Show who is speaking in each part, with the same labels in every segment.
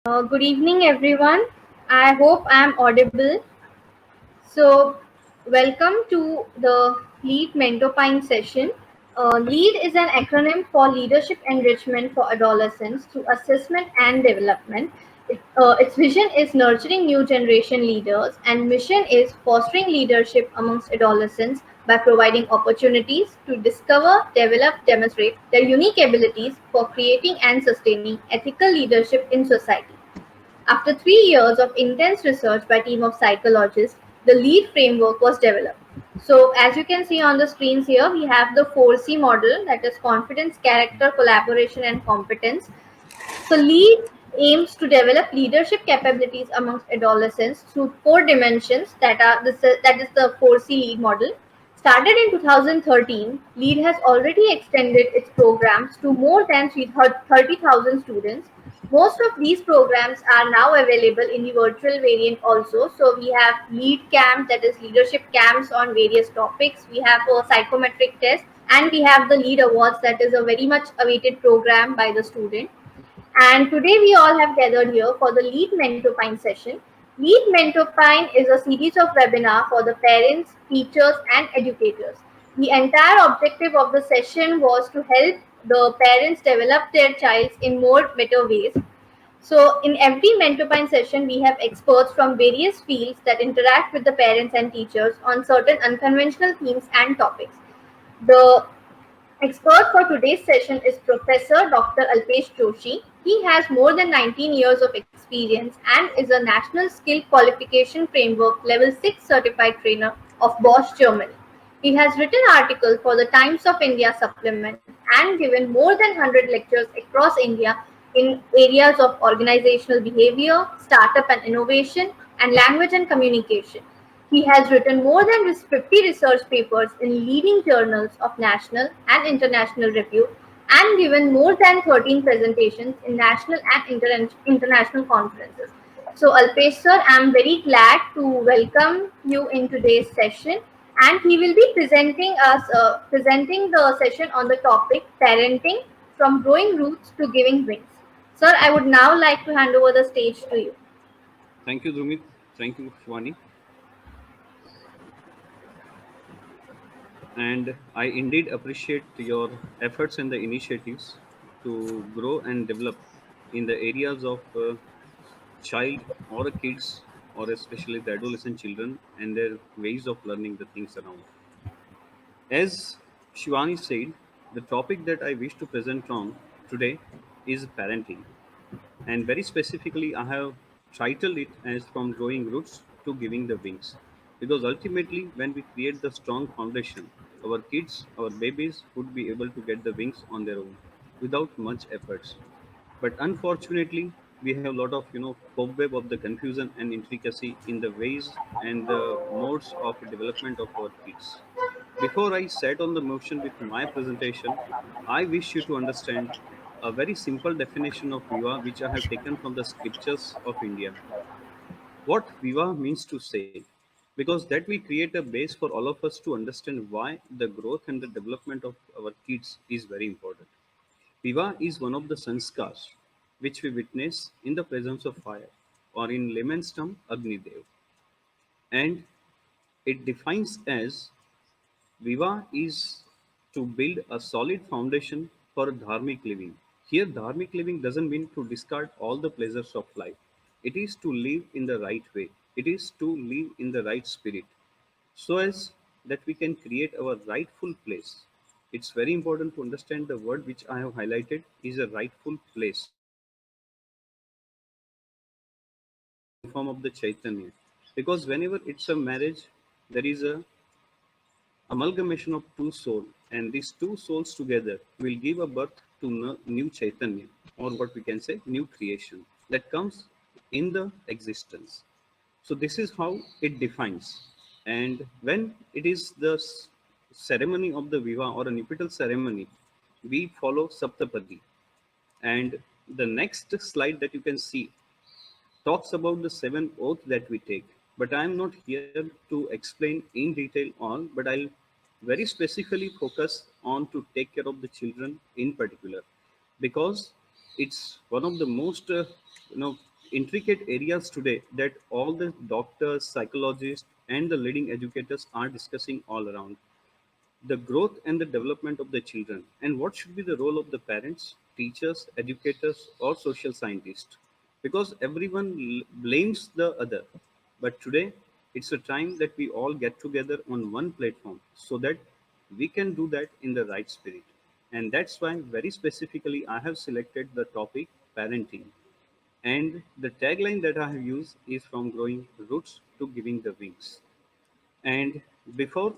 Speaker 1: Good evening, everyone. I hope I am audible. So, welcome to the LEAD Mentorpine session. LEAD is an acronym for Leadership Enrichment for Adolescents through Assessment and Development. Its vision is nurturing new generation leaders, and mission is fostering leadership amongst adolescents by providing opportunities to discover, develop, demonstrate their unique abilities for creating and sustaining ethical leadership in society. After 3 years of intense research by a team of psychologists, the LEAD framework was developed. So, as you can see on the screens here, we have the 4C model, that is confidence, character, collaboration, and competence. So, LEAD aims to develop leadership capabilities amongst adolescents through four dimensions that is the 4C LEAD model. Started in 2013, LEAD has already extended its programs to more than 30,000 students. Most of these programs are now available in the virtual variant also. So we have LEAD camp, that is leadership camps on various topics. We have a psychometric test, and we have the LEAD awards, that is a very much awaited program by the student. And today we all have gathered here for the Lead Mentorpine session. Lead Mentorpine is a series of webinars for the parents, teachers, and educators. The entire objective of the session was to help the parents develop their childs in more better ways. So, in every Mentorpine session, we have experts from various fields that interact with the parents and teachers on certain unconventional themes and topics. The expert for today's session is Professor Dr. Alpesh Joshi. He has more than 19 years of experience and is a National Skill Qualification Framework Level 6 certified trainer of Bosch, Germany. He has written articles for the Times of India supplement and given more than 100 lectures across India in areas of organizational behavior, startup and innovation, and language and communication. He has written more than 50 research papers in leading journals of national and international review and given more than 13 presentations in national and international conferences. So, Alpesh sir, I am very glad to welcome you in today's session, and he will be presenting the session on the topic parenting from growing roots to giving wings. Sir, I would now like to hand over the stage to you.
Speaker 2: Thank you, Drumit. Thank you, Shwani. And I indeed appreciate your efforts and the initiatives to grow and develop in the areas of child or kids, or especially the adolescent children and their ways of learning the things around. As Shivani said, the topic that I wish to present on today is parenting. And very specifically, I have titled it as From Growing Roots to Giving the Wings. Because ultimately, when we create the strong foundation, our kids, our babies would be able to get the wings on their own without much efforts. But unfortunately, we have a lot of cobweb of the confusion and intricacy in the ways and the modes of development of our kids. Before I set on the motion with my presentation, I wish you to understand a very simple definition of Viva, which I have taken from the scriptures of India. What Viva means to say, because that will create a base for all of us to understand why the growth and the development of our kids is very important. Viva is one of the sanskars which we witness in the presence of fire, or in layman's term, Agni Dev. And it defines as Viva is to build a solid foundation for dharmic living. Here, dharmic living doesn't mean to discard all the pleasures of life. It is to live in the right way. It is to live in the right spirit, so as that we can create our rightful place. It's very important to understand the word which I have highlighted is a rightful place, in form of the Chaitanya. Because whenever it's a marriage, there is a amalgamation of two souls, and these two souls together will give a birth to new Chaitanya, or what we can say, new creation that comes in the existence. So this is how it defines. And when it is the ceremony of the Viva or a nuptial ceremony, we follow Saptapadi. And the next slide that you can see talks about the seven oaths that we take. But I am not here to explain in detail all, but I'll very specifically focus on to take care of the children in particular, because it's one of the most intricate areas today that all the doctors, psychologists, and the leading educators are discussing all around the growth and the development of the children, and what should be the role of the parents, teachers, educators, or social scientists. Because everyone blames the other. But today, it's a time that we all get together on one platform so that we can do that in the right spirit. And that's why, very specifically, I have selected the topic parenting. And the tagline that I have used is from growing roots to giving the wings. And before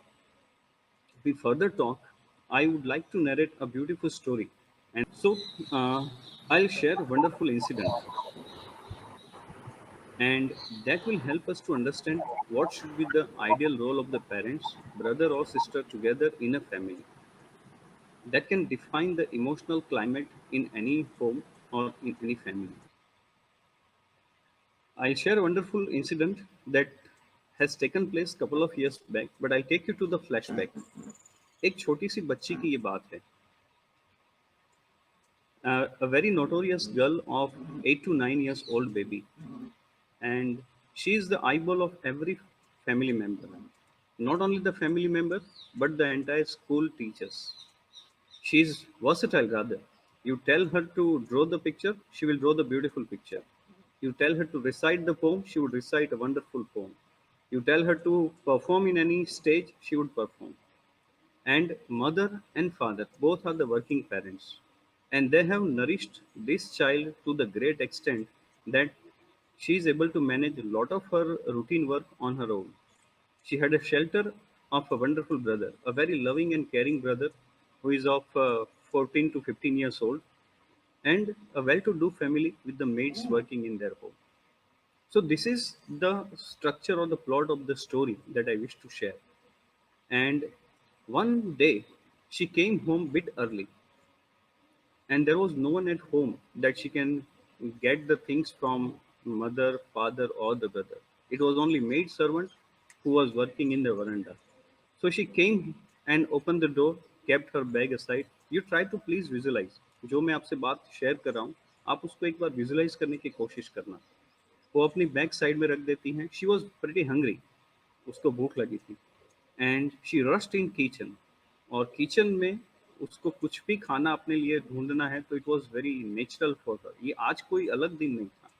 Speaker 2: we further talk, I would like to narrate a beautiful story. And so I'll share a wonderful incident, and that will help us to understand what should be the ideal role of the parents, brother or sister together in a family. That can define the emotional climate in any home or in any family. I'll share a wonderful incident that has taken place couple of years back, but I'll take you to the flashback. एक छोटी सी बच्ची की ये बात है, a very notorious girl of 8 to 9 years old baby, and she is the eyeball of every family member, not only the family member but the entire school teachers. She is versatile rather. You tell her to draw the picture, she will draw the beautiful picture. You tell her to recite the poem, she would recite a wonderful poem. You tell her to perform in any stage, she would perform. And mother and father both are the working parents, and they have nourished this child to the great extent that she is able to manage a lot of her routine work on her own. She had a shelter of a wonderful brother, a very loving and caring brother who is of 14 to 15 years old, and a well to do family with the maids working in their home. So, this is the structure or the plot of the story that I wish to share. And one day she came home bit early, and there was no one at home that she can get the things from mother, father, or the brother. It was only maid servant who was working in the veranda. So she came and opened the door, kept her bag aside. You try to please visualize. जो मैं आपसे बात share कर रहा हूँ, आप उसको एक बार विजुलाइज करने की कोशिश करना. वो अपनी बैग साइड में रख देती हैं. She was pretty hungry. उसको भूख लगी थी. And she rust in kitchen, और किचन में उसको कुछ भी खाना अपने लिए ढूंढना है, तो it was very natural for her. ये आज कोई अलग दिन नहीं था,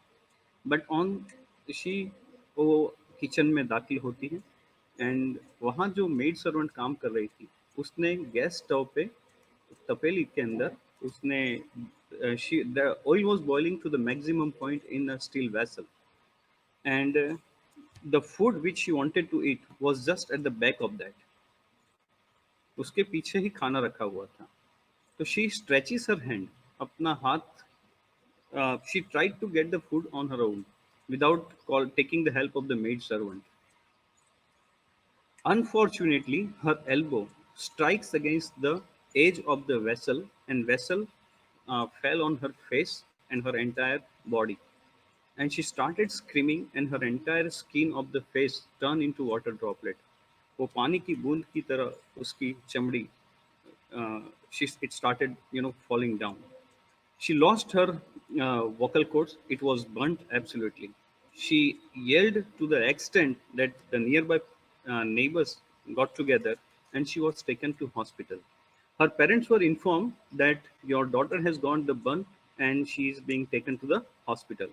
Speaker 2: बट ऑन शी वो किचन में दाखिल होती है. एंड वहाँ जो मेड सर्वेंट काम कर रही थी, उसने गैस स्टोव पे तपेली के अंदर उसने she the oil was boiling to the maximum point in a steel vessel, and the food which she wanted to eat was just at the back of that. उसके पीछे ही खाना रखा हुआ था. तो शी स्ट्रेचेस हर हैंड, अपना हाथ. She tried to get the food on her own without taking the help of the maid servant. Unfortunately, her elbow strikes against the edge of the vessel, and vessel fell on her face and her entire body. And she started screaming, and her entire skin of the face turned into water droplet. वो पानी की बूंद की तरह उसकी चमड़ी, it started falling down. She lost her vocal cords. It was burnt absolutely. She yelled to the extent that the nearby neighbors got together, and she was taken to hospital. Her parents were informed that your daughter has gone the burn and she is being taken to the hospital.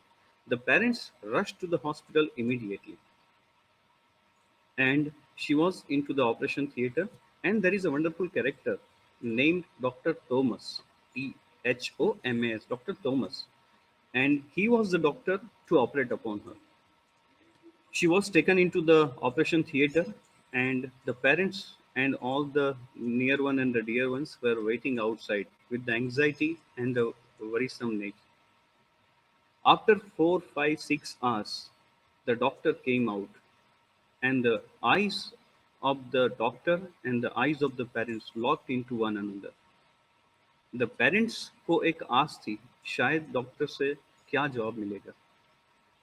Speaker 2: The parents rushed to the hospital immediately, and she was into the operation theater. And there is a wonderful character named Dr. Thomas, Thomas, Dr. Thomas, and he was the doctor to operate upon her. She was taken into the operation theater, and the parents and all the near one and the dear ones were waiting outside with the anxiety and the worrisome nature. After 4, 5, 6 hours, the doctor came out, and the eyes of the doctor and the eyes of the parents locked into one another. The parents को एक आस थी, शायद doctor से क्या जवाब मिलेगा.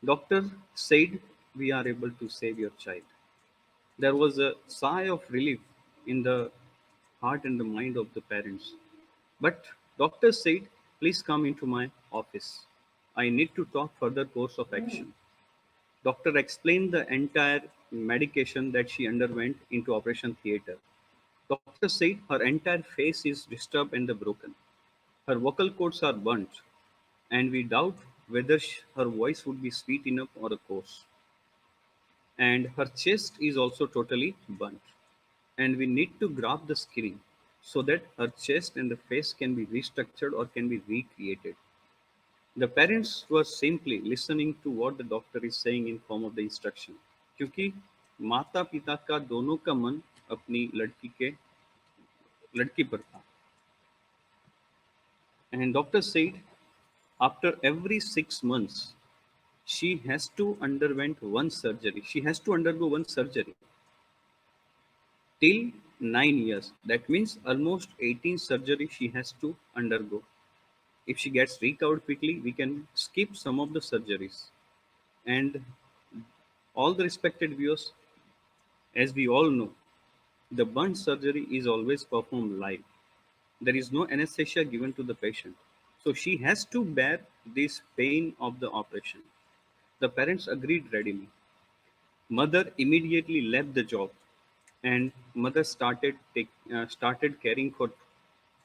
Speaker 2: Doctor said, "We are able to save your child." There was a sigh of relief in the heart and the mind of the parents. But doctor said, "Please come into my office." I need to talk further course of action. Doctor explained the entire medication that she underwent into operation theater. Doctor said her entire face is disturbed and broken. Her vocal cords are burnt, and we doubt whether her voice would be sweet enough or a coarse. And her chest is also totally burnt. And we need to grab the skin so that her chest and the face can be restructured or can be recreated. The parents were simply listening to what the doctor is saying in form of the instruction. क्योंकि माता पिता का दोनों का मन अपनी लड़की पर था. And doctor said after every 6 months she has to underwent one surgery. She has to undergo one surgery till 9 years. That means almost 18 surgery she has to undergo. If she gets recovered quickly, we can skip some of the surgeries. And all the respected viewers, as we all know, the burn surgery is always performed live. There is no anesthesia given to the patient. So she has to bear this pain of the operation. The parents agreed readily. Mother immediately left the job, and mother started caring for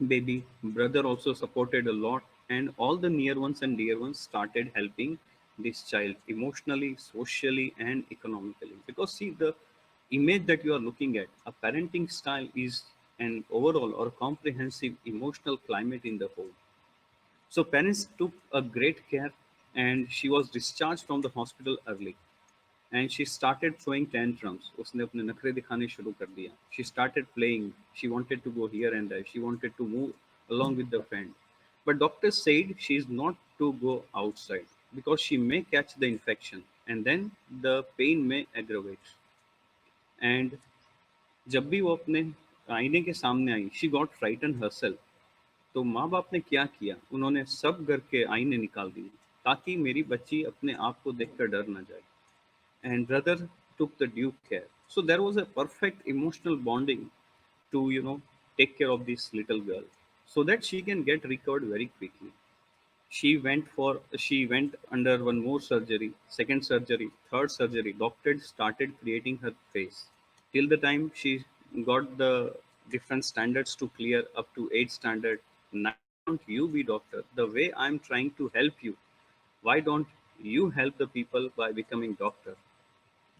Speaker 2: baby. Brother also supported a lot, and all the near ones and dear ones started helping this child emotionally, socially, and economically. Because see, the image that you are looking at, a parenting style is an overall or comprehensive emotional climate in the home. So parents took a great care, and she was discharged from the hospital early. And she started throwing tantrums. उसने अपने नखरे दिखाने शुरू कर दिया. She started playing. She wanted to go here and there. She wanted to move along with the friend. But doctors said she is not to go outside because she may catch the infection and then the pain may aggravate. And जब भी वो अपने आईने के सामने आई, she got frightened herself. तो माँ बाप ने क्या किया, उन्होंने सब घर के आईने निकाल दिए ताकि मेरी बच्ची अपने आप को देखकर डर ना जाए. And brother took the due care. So there was a perfect emotional bonding to take care of this little girl so that she can get recovered very quickly. She went under one more surgery, second surgery, third surgery. Doctor started creating her face till the time she got the different standards to clear up to 8 standard. Now why don't you be doctor? The way I'm trying to help you, why don't you help the people by becoming doctor?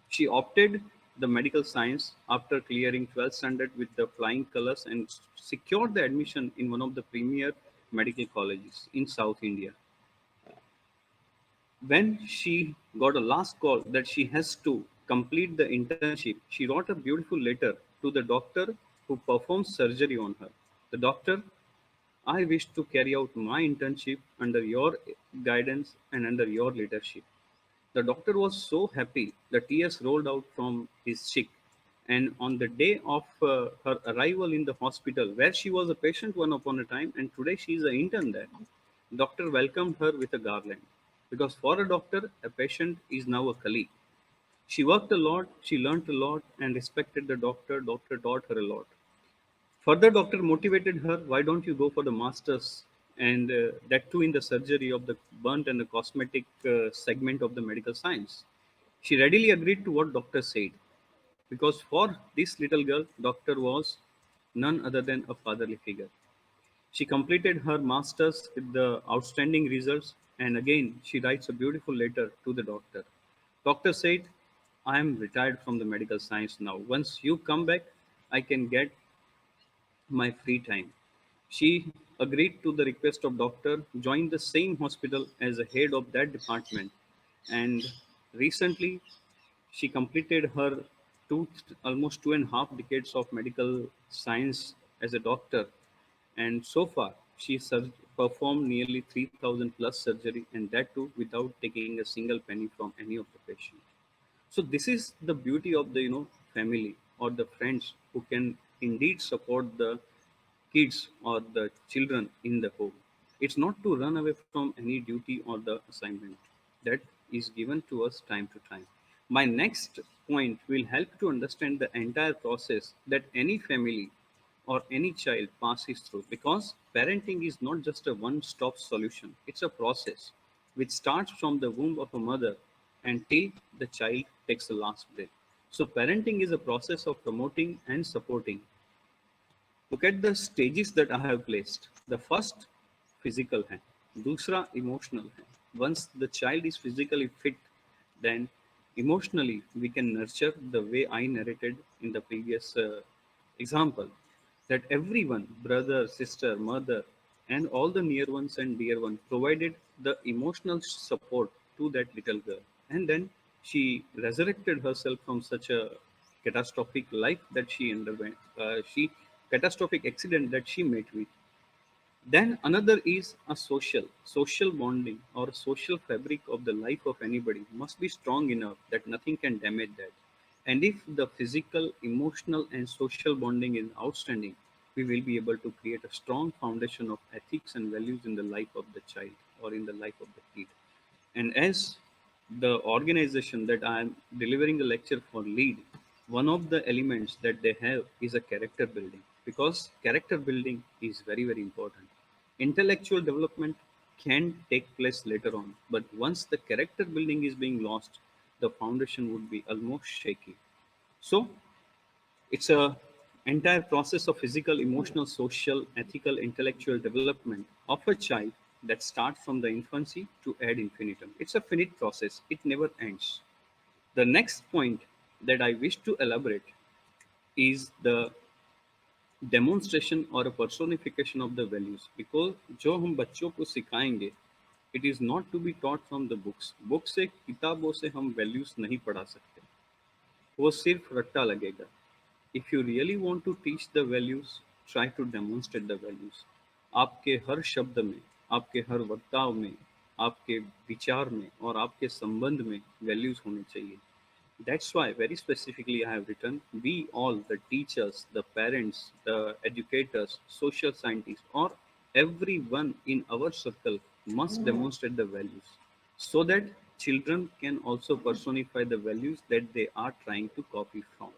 Speaker 2: She opted the medical science after clearing 12th standard with the flying colors and secured the admission in one of the premier medical colleges in South India. When she got a last call that she has to complete the internship, she wrote a beautiful letter to the doctor who performed surgery on her. The doctor, I wish to carry out my internship under your guidance and under your leadership. The doctor was so happy, the tears rolled out from his cheek. And on the day of her arrival in the hospital, where she was a patient one upon a time, and today she is an intern there, doctor welcomed her with a garland. Because for a doctor, a patient is now a colleague. She worked a lot, she learnt a lot, and respected the doctor. Doctor taught her a lot. Further, doctor motivated her, why don't you go for the masters? And that too in the surgery of the burnt and the cosmetic segment of the medical science. She readily agreed to what doctor said because for this little girl, doctor was none other than a fatherly figure. She completed her masters with the outstanding results, and again she writes a beautiful letter to the doctor. Doctor said, I am retired from the medical science now. Once you come back, I can get my free time. She agreed to the request of doctor, joined the same hospital as the head of that department, and recently she completed her almost 2.5 decades of medical science as a doctor, and so far she performed nearly 3,000 plus surgery, and that too without taking a single penny from any of the patients. So this is the beauty of the family or the friends who can indeed support the kids or the children in the home. It's not to run away from any duty or the assignment that is given to us time to time. My next point will help to understand the entire process that any family or any child passes through, because parenting is not just a one stop solution, it's a process. which starts from the womb of a mother until the child takes the last breath. So, parenting is a process of promoting and supporting. Look at the stages that I have placed. The first, physical है, दूसरा emotional है. Once the child is physically fit, then emotionally we can nurture the way I narrated in the previous example. That everyone, brother, sister, mother, and all the near ones and dear ones provided the emotional support to that little girl. And then she resurrected herself from such a catastrophic life that she underwent. She catastrophic accident that she met with. Then another is a social bonding or social fabric of the life of anybody must be strong enough that nothing can damage that. And if the physical, emotional, and social bonding is outstanding, we will be able to create a strong foundation of ethics and values in the life of the child or in the life of the kid. And as the organization that I am delivering the lecture for lead, one of the elements that they have is a character building, because character building is very, very important. Intellectual development can take place later on, but once the character building is being lost, the foundation would be almost shaky. So it's a entire process of physical, emotional, social, ethical, intellectual development of a child that starts from the infancy to ad infinitum. It's a finite process. It never ends. The next point that I wish to elaborate is the demonstration or a personification of the values, because जो हम बच्चों को सिखाएंगे, it is not to be taught from the books. Books से, किताबों से हम values नहीं पढ़ा सकते, वो सिर्फ रट्टा लगेगा. If you really want to teach the values, try to demonstrate the values. आपके हर शब्द में, आपके हर वर्ताव में, आपके विचार में और आपके संबंध में values होने चाहिए. That's why very specifically I have written, we all, the teachers, the parents, the educators, social scientists, or everyone in our circle must demonstrate the values so that children can also personify the values that they are trying to copy from.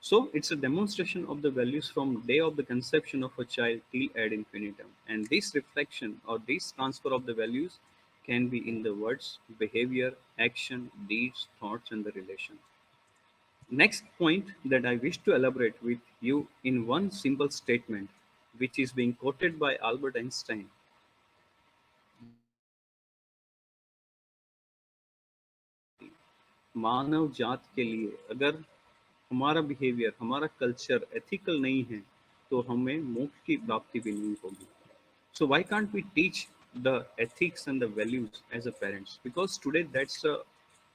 Speaker 2: So it's a demonstration of the values from day of the conception of a child till ad infinitum. And this reflection or this transfer of the values can be in the words, behavior, action, deeds, thoughts, and the relation. Next point that I wish to elaborate with you in one simple statement, which is being quoted by Albert Einstein. मानव जात के लिए अगर हमारा behaviour, हमारा culture ethical नहीं है, तो हमें मोक्ष की प्राप्ति भी नहीं होगी. So why can't we teach the ethics and the values as a parents? Because today that's the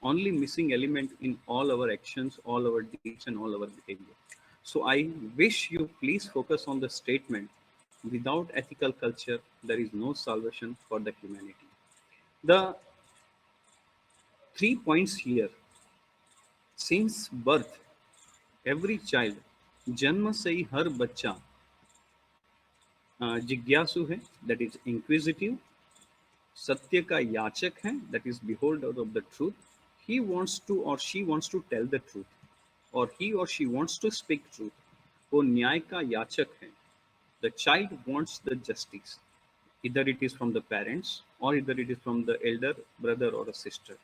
Speaker 2: only missing element in all our actions, all our deeds, and all our behavior. So I wish you please focus on the statement: without ethical culture, there is no salvation for the humanity. The 3 points here: since birth, every child, जन्म से ही हर बच्चा जिज्ञासु है, that is inquisitive, सत्य का याचक है, that is beholder of the truth. He wants to or she wants to tell the truth, or he or she wants to speak truth. वो न्याय का याचक है. The child wants the justice, either it is from the parents or either it is from the elder brother or a sister.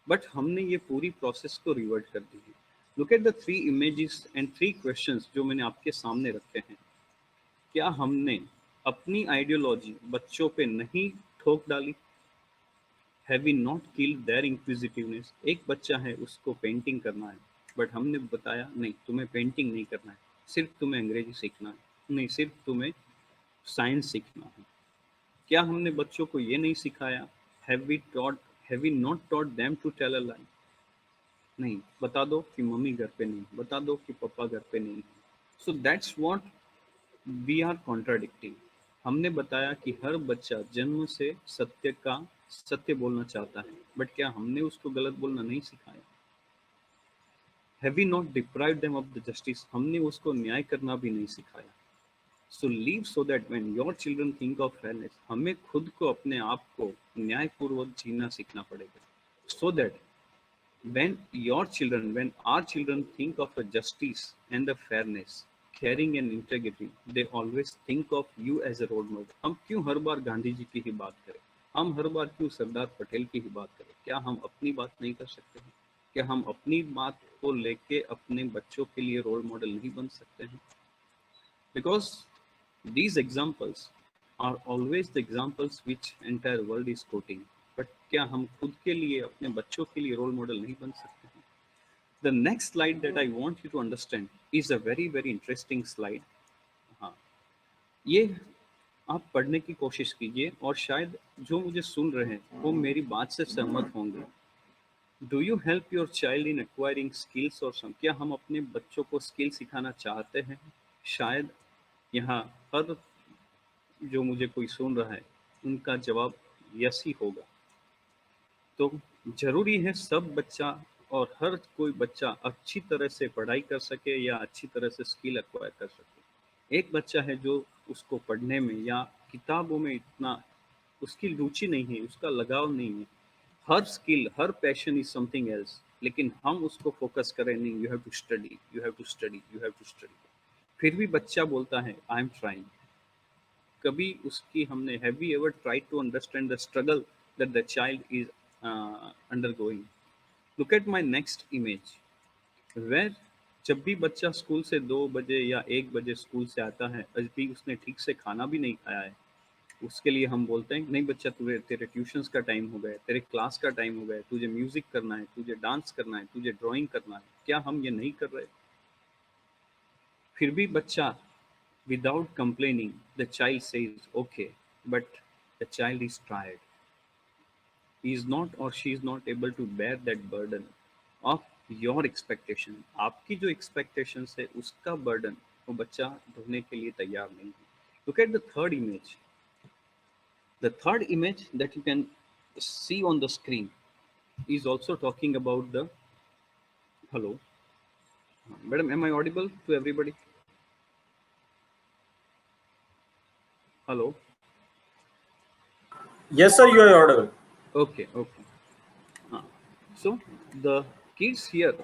Speaker 2: But हमने ये पूरी process को revert कर दी है. Look at the 3 images and 3 questions जो मैंने आपके सामने रखे हैं. क्या हमने अपनी आइडियोलॉजी बच्चों पे नहीं ठोक डाली? Have we not killed their inquisitiveness? एक बच्चा है, उसको पेंटिंग करना है, बट हमने बताया नहीं, तुम्हें पेंटिंग नहीं करना है, सिर्फ तुम्हें अंग्रेजी सीखना है, नहीं, सिर्फ तुम्हें साइंस सीखना है. क्या हमने बच्चों को ये नहीं सिखाया? Have we not taught them to tell a lie? नहीं, बता दो कि मम्मी घर पे नहीं, बता दो कि पापा घर पे नहीं है. So that's what we are contradicting. हमने बताया कि हर बच्चा जन्म से सत्य बोलना चाहता है, बट क्या हमने उसको गलत बोलना नहीं सिखाया? Have we not deprive them of the justice? हमने उसको न्याय करना भी नहीं सिखाया. So leave so that when your children think of fairness, हमें खुद को, अपने आप को न्यायपूर्वक जीना सीखना पड़ेगा. So that when when our children think of a justice and the fairness, caring and integrity, they always think of you as a role model. हम क्यों हर बार गांधी जी की ही बात करें? हम हर बार क्यों सरदार पटेल की ही बात करें? क्या हम अपनी बात नहीं कर सकते हैं? क्या हम अपनी बात को लेके अपने बच्चों के लिए रोल मॉडल नहीं बन सकते हैं? Because these examples are always the examples which entire world is quoting. But क्या हम खुद के लिए अपने बच्चों के लिए रोल मॉडल नहीं बन सकते हैं? The next slide that I want you to understand is a very interesting slide. हाँ, ये आप पढ़ने की कोशिश कीजिए और शायद जो मुझे सुन रहे हैं वो मेरी बात से सहमत होंगे. Do you help your child in acquiring skills और सम? क्या हम अपने बच्चों को स्किल सिखाना चाहते हैं? शायद यहाँ हर जो मुझे कोई सुन रहा है उनका जवाब यस ही होगा. तो ज़रूरी है सब बच्चा और हर कोई बच्चा अच्छी तरह से पढ़ाई कर सके या अच्छी तरह से स्किल एक्वायर कर सके. एक बच्चा है जो उसको पढ़ने में या किताबों में इतना उसकी रुचि नहीं है, उसका लगाव नहीं है. हर स्किल, हर पैशन इज़ समथिंग एल्स, लेकिन हम उसको फ़ोकस करें नहीं. You have to study, you have to study, you have to study. फिर भी बच्चा बोलता है आई एम ट्राइंग. कभी उसकी हमने have we ever tried to understand the struggle that the child is undergoing? Look at my next image where जब भी बच्चा स्कूल से 2 बजे या 1 बजे स्कूल से आता है, अभी उसने ठीक से खाना भी नहीं खाया है, उसके लिए हम बोलते हैं नहीं बच्चा, तुझे तेरे ट्यूशंस का टाइम हो गया है, तेरे क्लास का टाइम हो गया है, तुझे म्यूजिक करना है, तुझे डांस करना है, तुझे ड्राइंग करना है. क्या हम ये नहीं कर रहे? फिर भी बच्चा without complaining, the child says, okay, but the child is tired. He is not or she is not able to bear that burden of your expectation. आपकी जो expectations है उसका burden वो बच्चा ढोने के लिए तैयार नहीं है. Look at the third image. The third image that you can see on the screen is also talking about the hello. Madam, am I audible to everybody? Hello.
Speaker 3: Yes, sir, you are audible.
Speaker 2: Okay, okay. So the kids here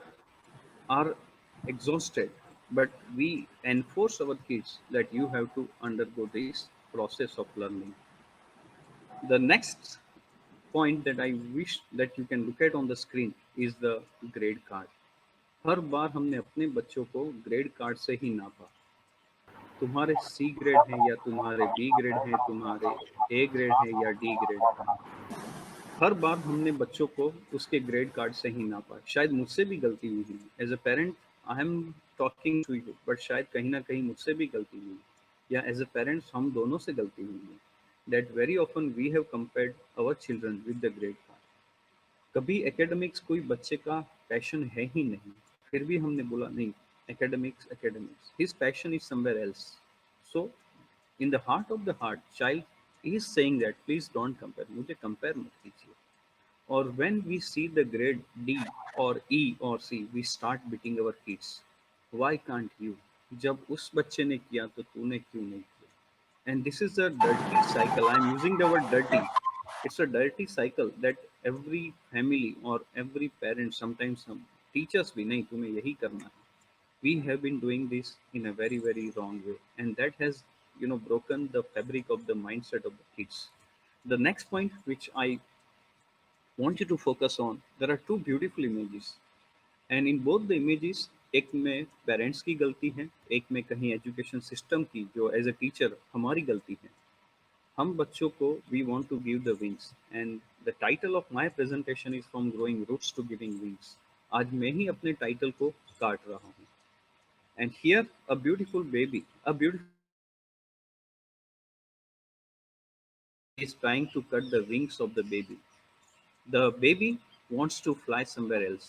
Speaker 2: are exhausted, but we enforce our kids that you have to undergo this process of learning. The next point that I wish that you can look at on the screen is the grade card. हर बार हमने अपने बच्चों को grade card से ही नापा. तुम्हारे C grade हैं या तुम्हारे बी ग्रेड हैं, तुम्हारे ए ग्रेड है या डी ग्रेड है. हर बार हमने बच्चों को उसके ग्रेड कार्ड से ही नापा. शायद मुझसे भी गलती हुई है as a parent. I am talking to you, but शायद कहीं ना कहीं मुझसे भी गलती हुई या एज अ पेरेंट्स हम दोनों से गलती हुई है. That very often we have compared our children with the grade card. कभी एकेडमिक्स कोई बच्चे का पैशन है ही नहीं, फिर भी हमने बोला नहीं, academics academics, his passion is somewhere else. So in the heart of the heart child is saying that please don't compare, मुझे कंपेयर मत कीजिए. Or when we see the grade D or E or C, we start beating our kids. Why can't you? जब उस बच्चे ने किया तो तूने क्यों नहीं किया? And this is a dirty cycle. I'm using the word dirty. It's a dirty cycle that every family or every parent sometimes some teachers भी नहीं, तुम्हें यही करना है. We have been doing this in a very wrong way, and that has broken the fabric of the mindset of the kids. The next point which I want you to focus on, there are two beautiful images, and in both the images एक में parents की गलती है, एक में कहीं education system की जो एज अ टीचर हमारी गलती है. हम बच्चों को we want to give the wings, and the title of my presentation is from growing roots to giving wings. आज मैं ही अपने टाइटल को काट रहा हूँ. And here a beautiful baby, a beautiful is trying to cut the wings of the baby. The baby wants to fly somewhere else,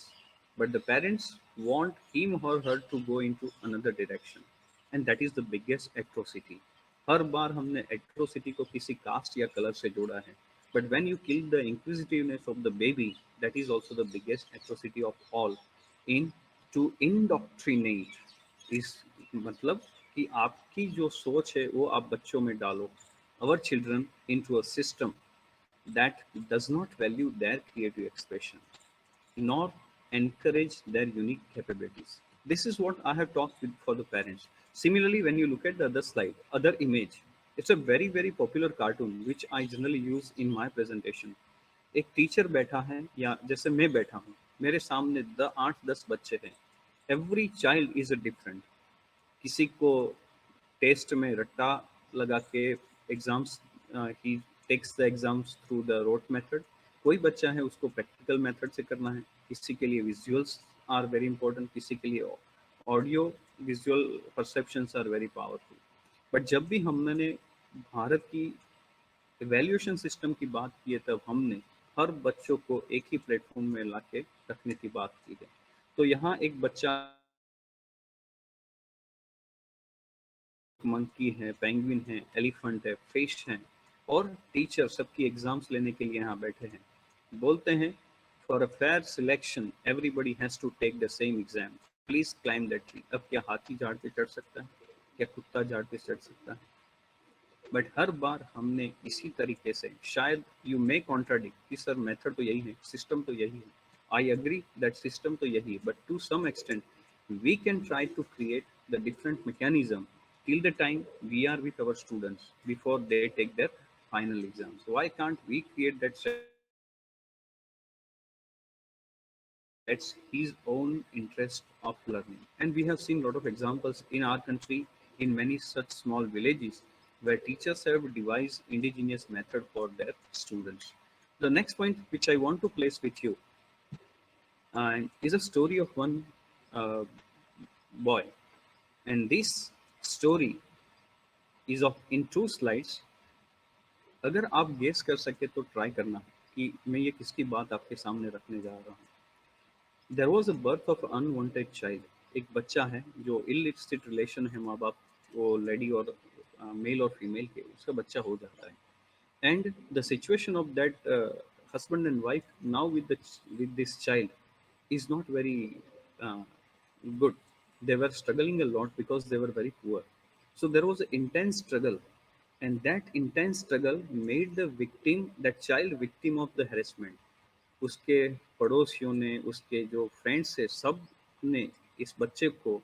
Speaker 2: but the parents want him or her to go into another direction. And that is the biggest atrocity. हर बार हमने atrocity को किसी caste या color से जोड़ा है. But when you kill the inquisitiveness of the baby, that is also the biggest atrocity of all. In to indoctrinate is मतलब कि आपकी जो सोच है वो आप बच्चों में डालो. Our children into a system that does not value their creative expression nor encourage their unique capabilities. This is what I have talked with for the parents. Similarly, when you look at the other slide, other image, It's a very very popular cartoon which I generally use in my presentation. एक teacher बैठा है या जैसे मैं बैठा हूँ, मेरे सामने 8-10 बच्चे हैं. Every child is a different. किसी को टेस्ट में रट्टा लगा के exams, he takes the exams through the rote method. कोई बच्चा है उसको प्रैक्टिकल मेथड से करना है. किसी के लिए विजुअल्स आर वेरी इंपॉर्टेंट, किसी के लिए audio visual perceptions are very powerful. But जब भी हमने भारत की इवैल्यूएशन सिस्टम की बात की है, तब हमने हर बच्चों को एक ही प्लेटफॉर्म में लाके रखने की बात की है. तो यहाँ एक बच्चा, मंकी है, पेंगुइन है, एलिफेंट है, फिश है, और टीचर सबकी एग्जाम्स लेने के लिए यहाँ बैठे हैं. बोलते हैं for a fair selection everybody has to take the same exam, please climb that tree. अब क्या हाथी झाड़ पे चढ़ सकता है? क्या कुत्ता झाड़ पे चढ़ सकता है? बट हर बार हमने इसी तरीके से, शायद यू मे कॉन्ट्राडिक्ट कि सर मेथड तो यही है, सिस्टम तो यही है. आई एग्री दैट सिस्टम तो यही है, but to some extent we can try to create the different mechanism till the time we are with our students before they take their final exams. So why can't we create that strategy where student gets his own interest of learning? And we have seen a lot of examples in our country, in many such small villages, where teachers have devised indigenous method for their students. The next point which I want to place with you is a story of one uh, boy. And this story is of in two slides. अगर आप guess कर सके तो try करना कि मैं ये किसकी बात आपके सामने रखने जा रहा हूँ. There was a birth of unwanted child. एक बच्चा है जो इलिसिट रिलेशन है माँ बाप, वो लेडी और मेल और फीमेल के, उसका बच्चा हो जाता है. And the situation of that husband and wife now with this child is not very uh, good. They were struggling a lot because they were very poor. So there was an intense struggle, and that intense struggle made the victim, that child, victim of the harassment. उसके पड़ोसियों ने, उसके जो friends है, सब ने इस बच्चे को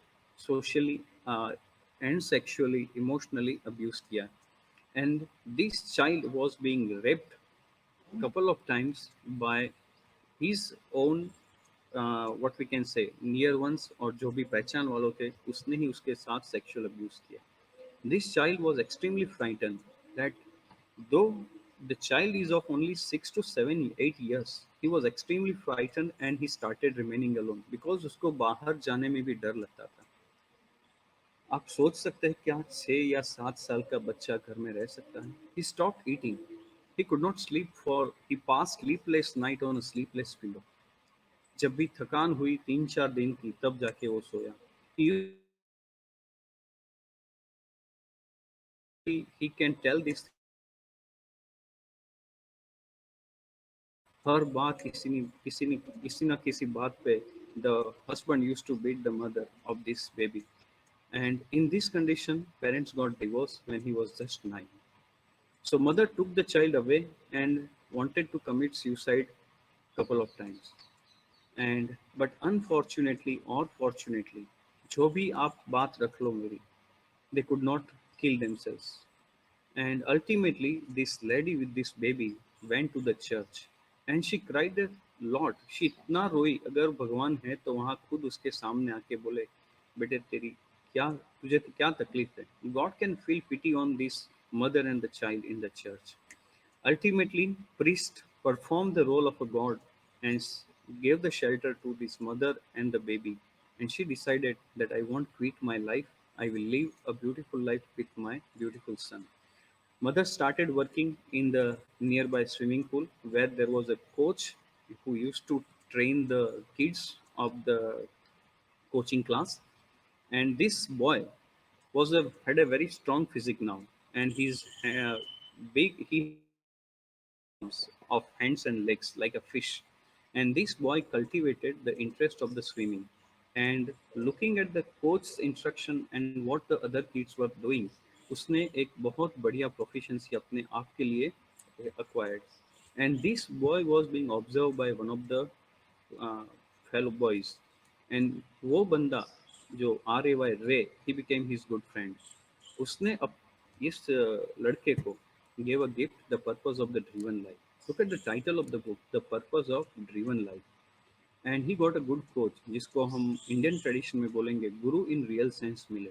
Speaker 2: socially and sexually emotionally abuse किया. And this child was being raped couple of times by his own what we can say near ones, और जो भी पहचान वालों थे उसने ही उसके साथ sexual abuse किया. This child was extremely frightened that though the child is of only 6 to 7 8 years, he was extremely frightened and he started remaining alone because उसको बाहर जाने में भी डर लगता था. आप सोच सकते हैं क्या 6 या 7 साल का बच्चा घर में रह सकता है? He stopped eating. He could not sleep for he passed sleepless night on a sleepless pillow. जब भी थकान हुई 3-4 दिन की, तब जाके वो सोया. He can tell this हर बात किसी बात पे the husband used to beat the mother of this baby. And in this condition, parents got divorced when he was just 9. So mother took the child away and wanted to commit suicide couple of times. And but unfortunately or fortunately, जो भी आप बात रख लो मेरी, they could not kill themselves. And ultimately, this lady with this baby went to the church and she cried a lot. She इतना रोई, अगर भगवान है तो वहाँ खुद उसके सामने आके बोले, बेटे तेरी क्या, तुझे क्या तकलीफ है? God can feel pity on this mother and the child in the church. Ultimately, priest performed the role of a god and gave the shelter to this mother and the baby. And she decided that I won't quit my life. I will live a beautiful life with my beautiful son. Mother started working in the nearby swimming pool where there was a coach who used to train the kids of the coaching class. And this boy had a very strong physique now, and he's big. He had of hands and legs like a fish. And this boy cultivated the interest of the swimming. And looking at the coach's instruction and what the other kids were doing, उसने एक बहुत बढ़िया proficiency अपने आप के लिए acquired. And this boy was being observed by one of the uh, fellow boys. And वो बंदा जो RAY रे, he became his good friend. उसने इस लड़के को gave a gift, The Purpose of the Driven Life. Look at the title of the book, The Purpose of Driven Life. And he got a good coach जिसको हम Indian tradition में बोलेंगे गुरु in real sense मिले.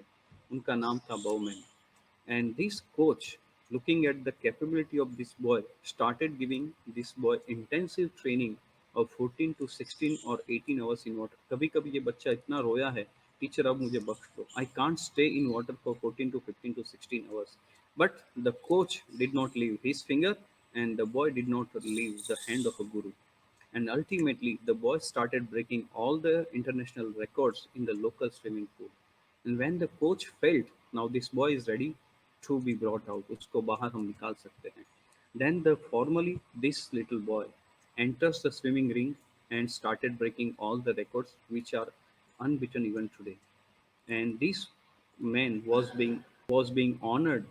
Speaker 2: उनका नाम था बाउमैन. And this coach, looking at the capability of this boy, started giving this boy intensive training of 14 to 16 or 18 hours in water. कभी कभी ये बच्चा इतना रोया है, टीचर अब मुझे बख्श दो, I can't stay in water for 14 to 15 to 16 hours. But the coach did not leave his finger, and the boy did not leave the hand of a guru. And ultimately, the boy started breaking all the international records in the local swimming pool. And when the coach felt, now this boy is ready to be brought out, उसको बाहर हम निकाल सकते हैं. Then the formally this little boy enters the swimming ring and started breaking all the records which are unbeaten even today. And this man was being honored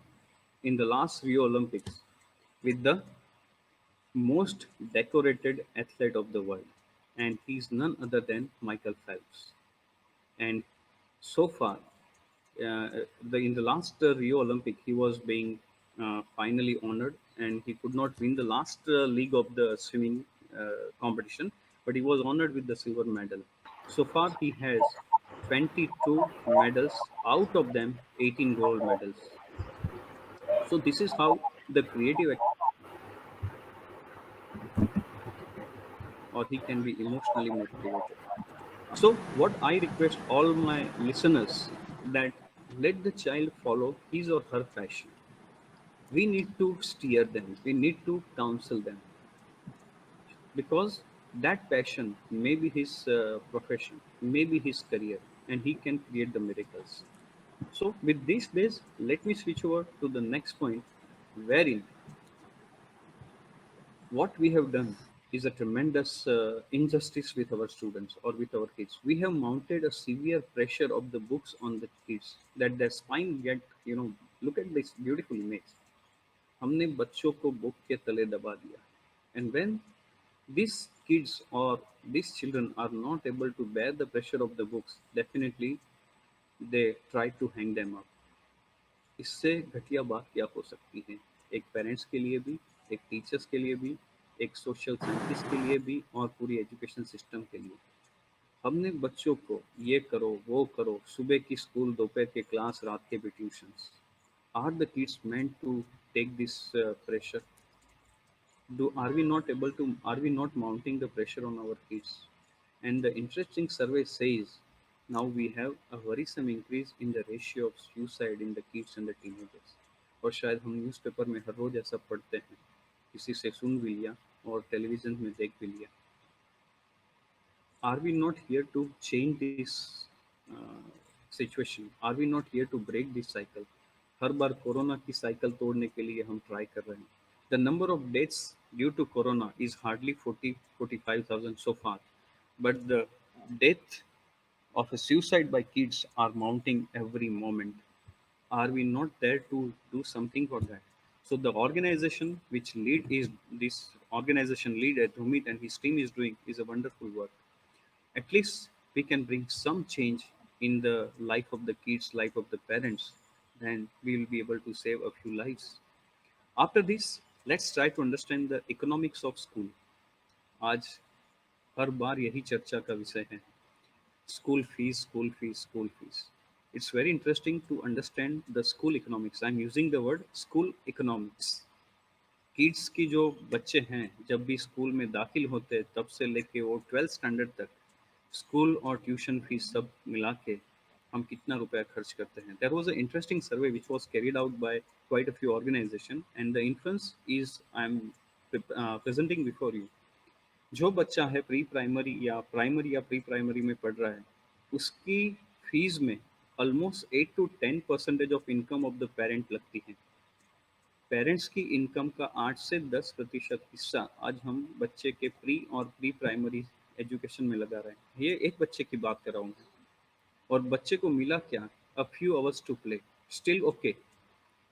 Speaker 2: in the last Rio Olympics with the most decorated athlete of the world, and he's none other than Michael Phelps. And so far, in the last Rio Olympic, he was being finally honored, and he could not win the last league of the swimming competition, but he was honored with the silver medal. So far, he has 22 medals, out of them 18 gold medals. So this is how the creative, or he can be emotionally motivated. So, what I request all my listeners, that let the child follow his or her passion. We need to steer them, we need to counsel them, because that passion may be his profession, may be his career, and he can create the miracles. So, with these days, let me switch over to the next point, wherein what we have done is a tremendous injustice with our students or with our kids. We have mounted a severe pressure of the books on the kids that their spine get, look at this beautiful image. हमने बच्चों को book के तले दबा दिया. And when these kids or these children are not able to bear the pressure of the books, definitely they try to hang them up. इससे घटिया बात क्या हो सकती है, एक पेरेंट्स के लिए भी, एक टीचर्स के लिए भी, एक सोशल साइंटिस्ट के लिए भी, और पूरी एजुकेशन सिस्टम के लिए. हमने बच्चों को ये करो वो करो, सुबह की स्कूल, दोपहर के क्लास, रात के भी tuitions. Are the kids meant to take this pressure? Do are we not mounting the pressure on our kids? And the interesting survey says now we have a worrisome increase in the ratio of suicide in the kids and the teenagers. और शायद हम newspaper में हर रोज ऐसा पढ़ते हैं, किसी से सुन भी लिया और टेलीविजन में देख भी लिया. Are we not here to change this situation? Are we not here to break this cycle? Her bar corona की साइकिल तोड़ने के लिए हम ट्राई कर रहे हैं. The number of deaths due to corona is hardly 40-45,000 so far, but the death of a suicide by kids are mounting every moment. Are we not there to do something for that? So the organization which lead is this organization leader Dhumit and his team is doing is a wonderful work. At least we can bring some change in the life of the kids, life of the parents, then we will be able to save a few lives. After this, let's try to understand the economics of school. आज हर बार यही चर्चा का विषय है, school fees, school fees, school fees. It's very interesting to understand the school economics. I'm using the word school economics. Kids की जो बच्चे हैं जब भी स्कूल में दाखिल होते हैं तब से लेके वो 12th स्टैंडर्ड तक स्कूल और ट्यूशन फीस सब मिला के हम कितना रुपया खर्च करते हैं. There was a interesting survey which was carried out by quite a few organization and the influence is I am presenting before you. जो बच्चा है प्राइमरी या प्री प्राइमरी में पढ़ रहा है, उसकी फीस में almost 8 to 10% of income of the parent लगती है. पेरेंट्स की इनकम का 8 से 10% हिस्सा आज हम बच्चे के प्री और प्री प्राइमरी एजुकेशन में लगा रहे हैं. ये एक बच्चे की बात कर रहा हूँ मैं. और बच्चे को मिला क्या, a few hours to play, still okay.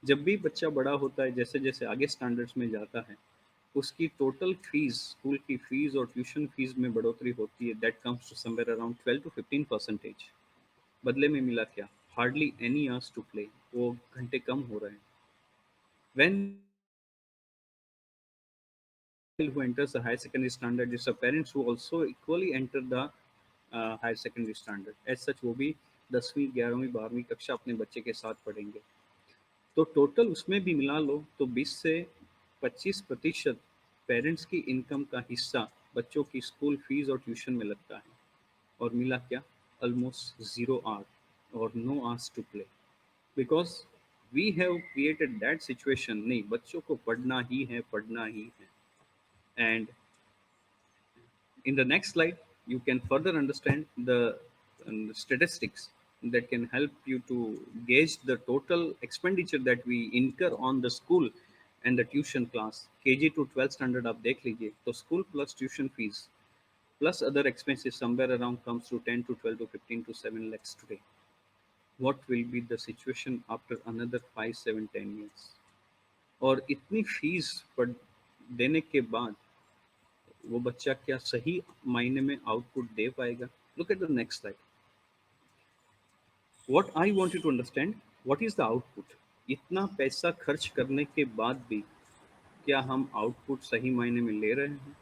Speaker 2: जब भी बच्चा बड़ा होता है, जैसे जैसे आगे स्टैंडर्ड्स में जाता है, उसकी टोटल फीस, स्कूल की फीस और ट्यूशन फीस में बढ़ोतरी होती है. That comes to somewhere around 12 to 15%. बदले में मिला क्या, hardly any hours to play, वो घंटे कम हो रहे हैं. When who enters the higher secondary standard is a parents who also equally enter the higher secondary standard as such वो भी 10वीं 11वीं 12वीं कक्षा अपने बच्चे के साथ पढ़ेंगे। तो टोटल उसमें भी मिला लो तो 20 से 25% पेरेंट्स की इनकम का हिस्सा बच्चों की स्कूल फीस और ट्यूशन में लगता है। और मिला क्या? ऑलमोस्ट ज़ीरो आवर और no hours to play, because we have created that situation. नहीं, बच्चों को पढ़ना ही है, पढ़ना ही है। And in the next slide, you can further understand the statistics that can help you to gauge the total expenditure that we incur on the school and the tuition class. KG to 12th standard आप देख लीजिए तो school plus tuition fees plus other expenses somewhere around comes to 10 to 12 to 15 to 7 lakhs today. What will be the situation after another 5, 7, 10 years? और इतनी fees पढ़ देने के बाद वो बच्चा क्या सही मायने में आउटपुट दे पाएगा? Look at the next slide. What I want you to understand, what is the output? इतना पैसा खर्च करने के बाद भी क्या हम आउटपुट सही मायने में ले रहे हैं?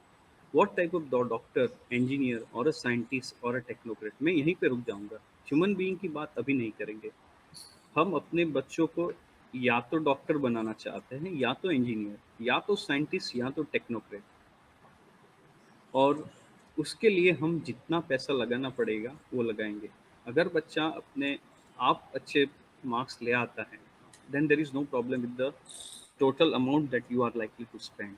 Speaker 2: What type of doctor, engineer और अ साइंटिस्ट और अ टेक्नोक्रेट? मैं यहीं पे रुक जाऊंगा, ह्यूमन बीइंग की बात अभी नहीं करेंगे। हम अपने बच्चों को या तो डॉक्टर बनाना चाहते हैं, या तो इंजीनियर, या तो साइंटिस्ट, या तो टेक्नोक्रेट। और उसके लिए हम जितना पैसा लगाना पड़ेगा वो लगाएंगे। अगर बच्चा अपने आप अच्छे मार्क्स ले आता है, then there is no problem with the total amount that you are likely to spend.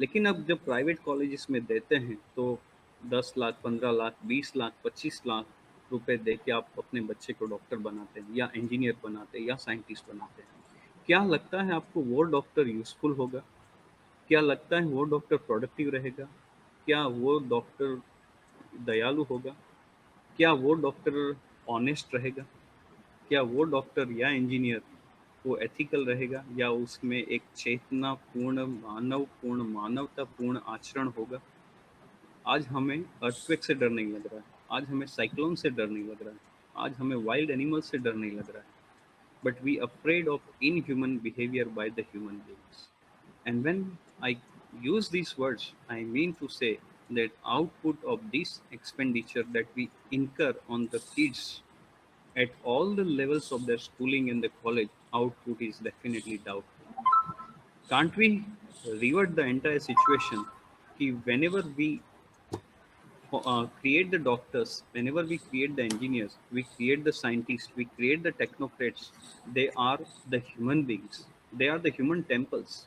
Speaker 2: लेकिन अब जब प्राइवेट कॉलेजेस में देते हैं तो 10 लाख, 15 लाख, 20 लाख, 25 लाख रुपए दे के आप अपने बच्चे को डॉक्टर बनाते हैं, या इंजीनियर बनाते हैं, या साइंटिस्ट बनाते हैं। क्या लगता है आपको वो डॉक्टर यूजफुल होगा? क्या लगता है वो डॉक्टर प्रोडक्टिव रहेगा? क्या वो डॉक्टर दयालु होगा? क्या वो डॉक्टर ऑनेस्ट रहेगा? क्या वो डॉक्टर या इंजीनियर वो एथिकल रहेगा, या उसमें एक चेतनापूर्ण, मानवपूर्ण, मानवतापूर्ण आचरण होगा? आज हमें अर्थक्वेक से डर नहीं लग रहा है, आज हमें साइक्लोन से डर नहीं लग रहा है, आज हमें वाइल्ड एनिमल से डर नहीं लग रहा है, but we afraid of inhuman behavior by the human beings. And when I use these words, I mean to say that output of this expenditure that we incur on the kids at all the levels of their schooling and the college, output is definitely doubtful. Can't we revert the entire situation? Ki whenever we create the doctors, whenever we create the engineers, we create the scientists, we create the technocrats, they are the human beings. They are the human temples.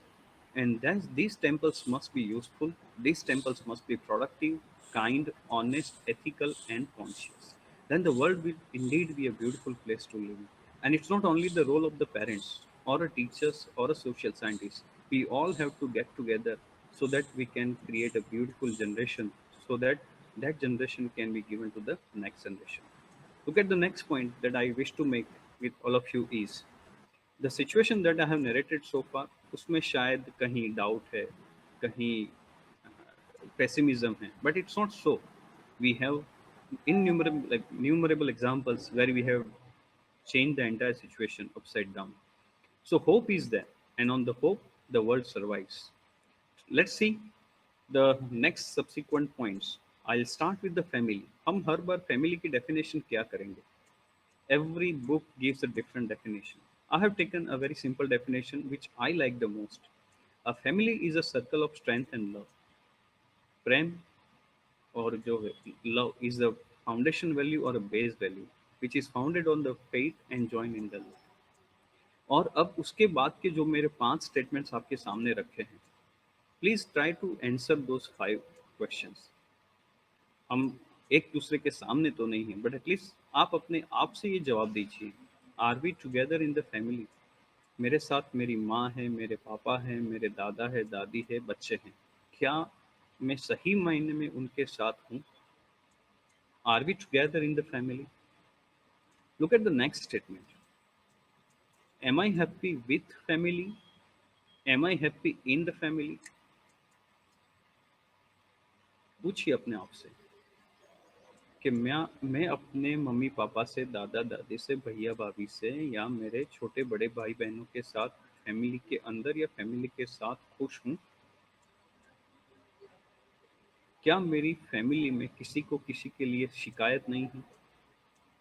Speaker 2: And these temples must be useful, these temples must be productive, kind, honest, ethical, and conscious. Then the world will indeed be a beautiful place to live in. And it's not only the role of the parents or a teachers or a social scientist. We all have to get together so that we can create a beautiful generation, so that that generation can be given to the next generation. Look at the next point that I wish to make with all of you is the situation that I have narrated so far, उसमें शायद कहीं doubt है, कहीं pessimism है, but it's not so. We have innumerable examples where we have changed the entire situation upside down. So hope is there, and on the hope, the world survives. Let's see the next subsequent points. I'll start with the family. हम हर बार family की definition क्या करेंगे? Every book gives a different definition. I have taken a very simple definition which I like the most. A family is a circle of strength and love. प्रेम और जो है love is a foundation value or a base value which is founded on the faith and join in the love. और अब उसके बाद के जो मेरे 5 स्टेटमेंट्स आपके सामने रखे हैं, please try to answer those 5 questions. हम एक दूसरे के सामने तो नहीं है, बट एटलीस्ट आप अपने आप से ये जवाब दीजिए, are we together in the family? मेरे साथ मेरी माँ है, मेरे पापा हैं, मेरे दादा है, दादी है, बच्चे हैं। क्या मैं सही मायने में उनके साथ हूँ? Are we together in the family? Look at the next statement. Am I happy with family? Am I happy in the family? पूछिए अपने आप से कि मैं अपने मम्मी-पापा से, दादा-दादी से, भैया-भाभी से, या मेरे छोटे बड़े भाई-बहनों के साथ फैमिली के अंदर या फैमिली के साथ खुश हूँ? क्या मेरी फैमिली में किसी को किसी के लिए शिकायत नहीं है?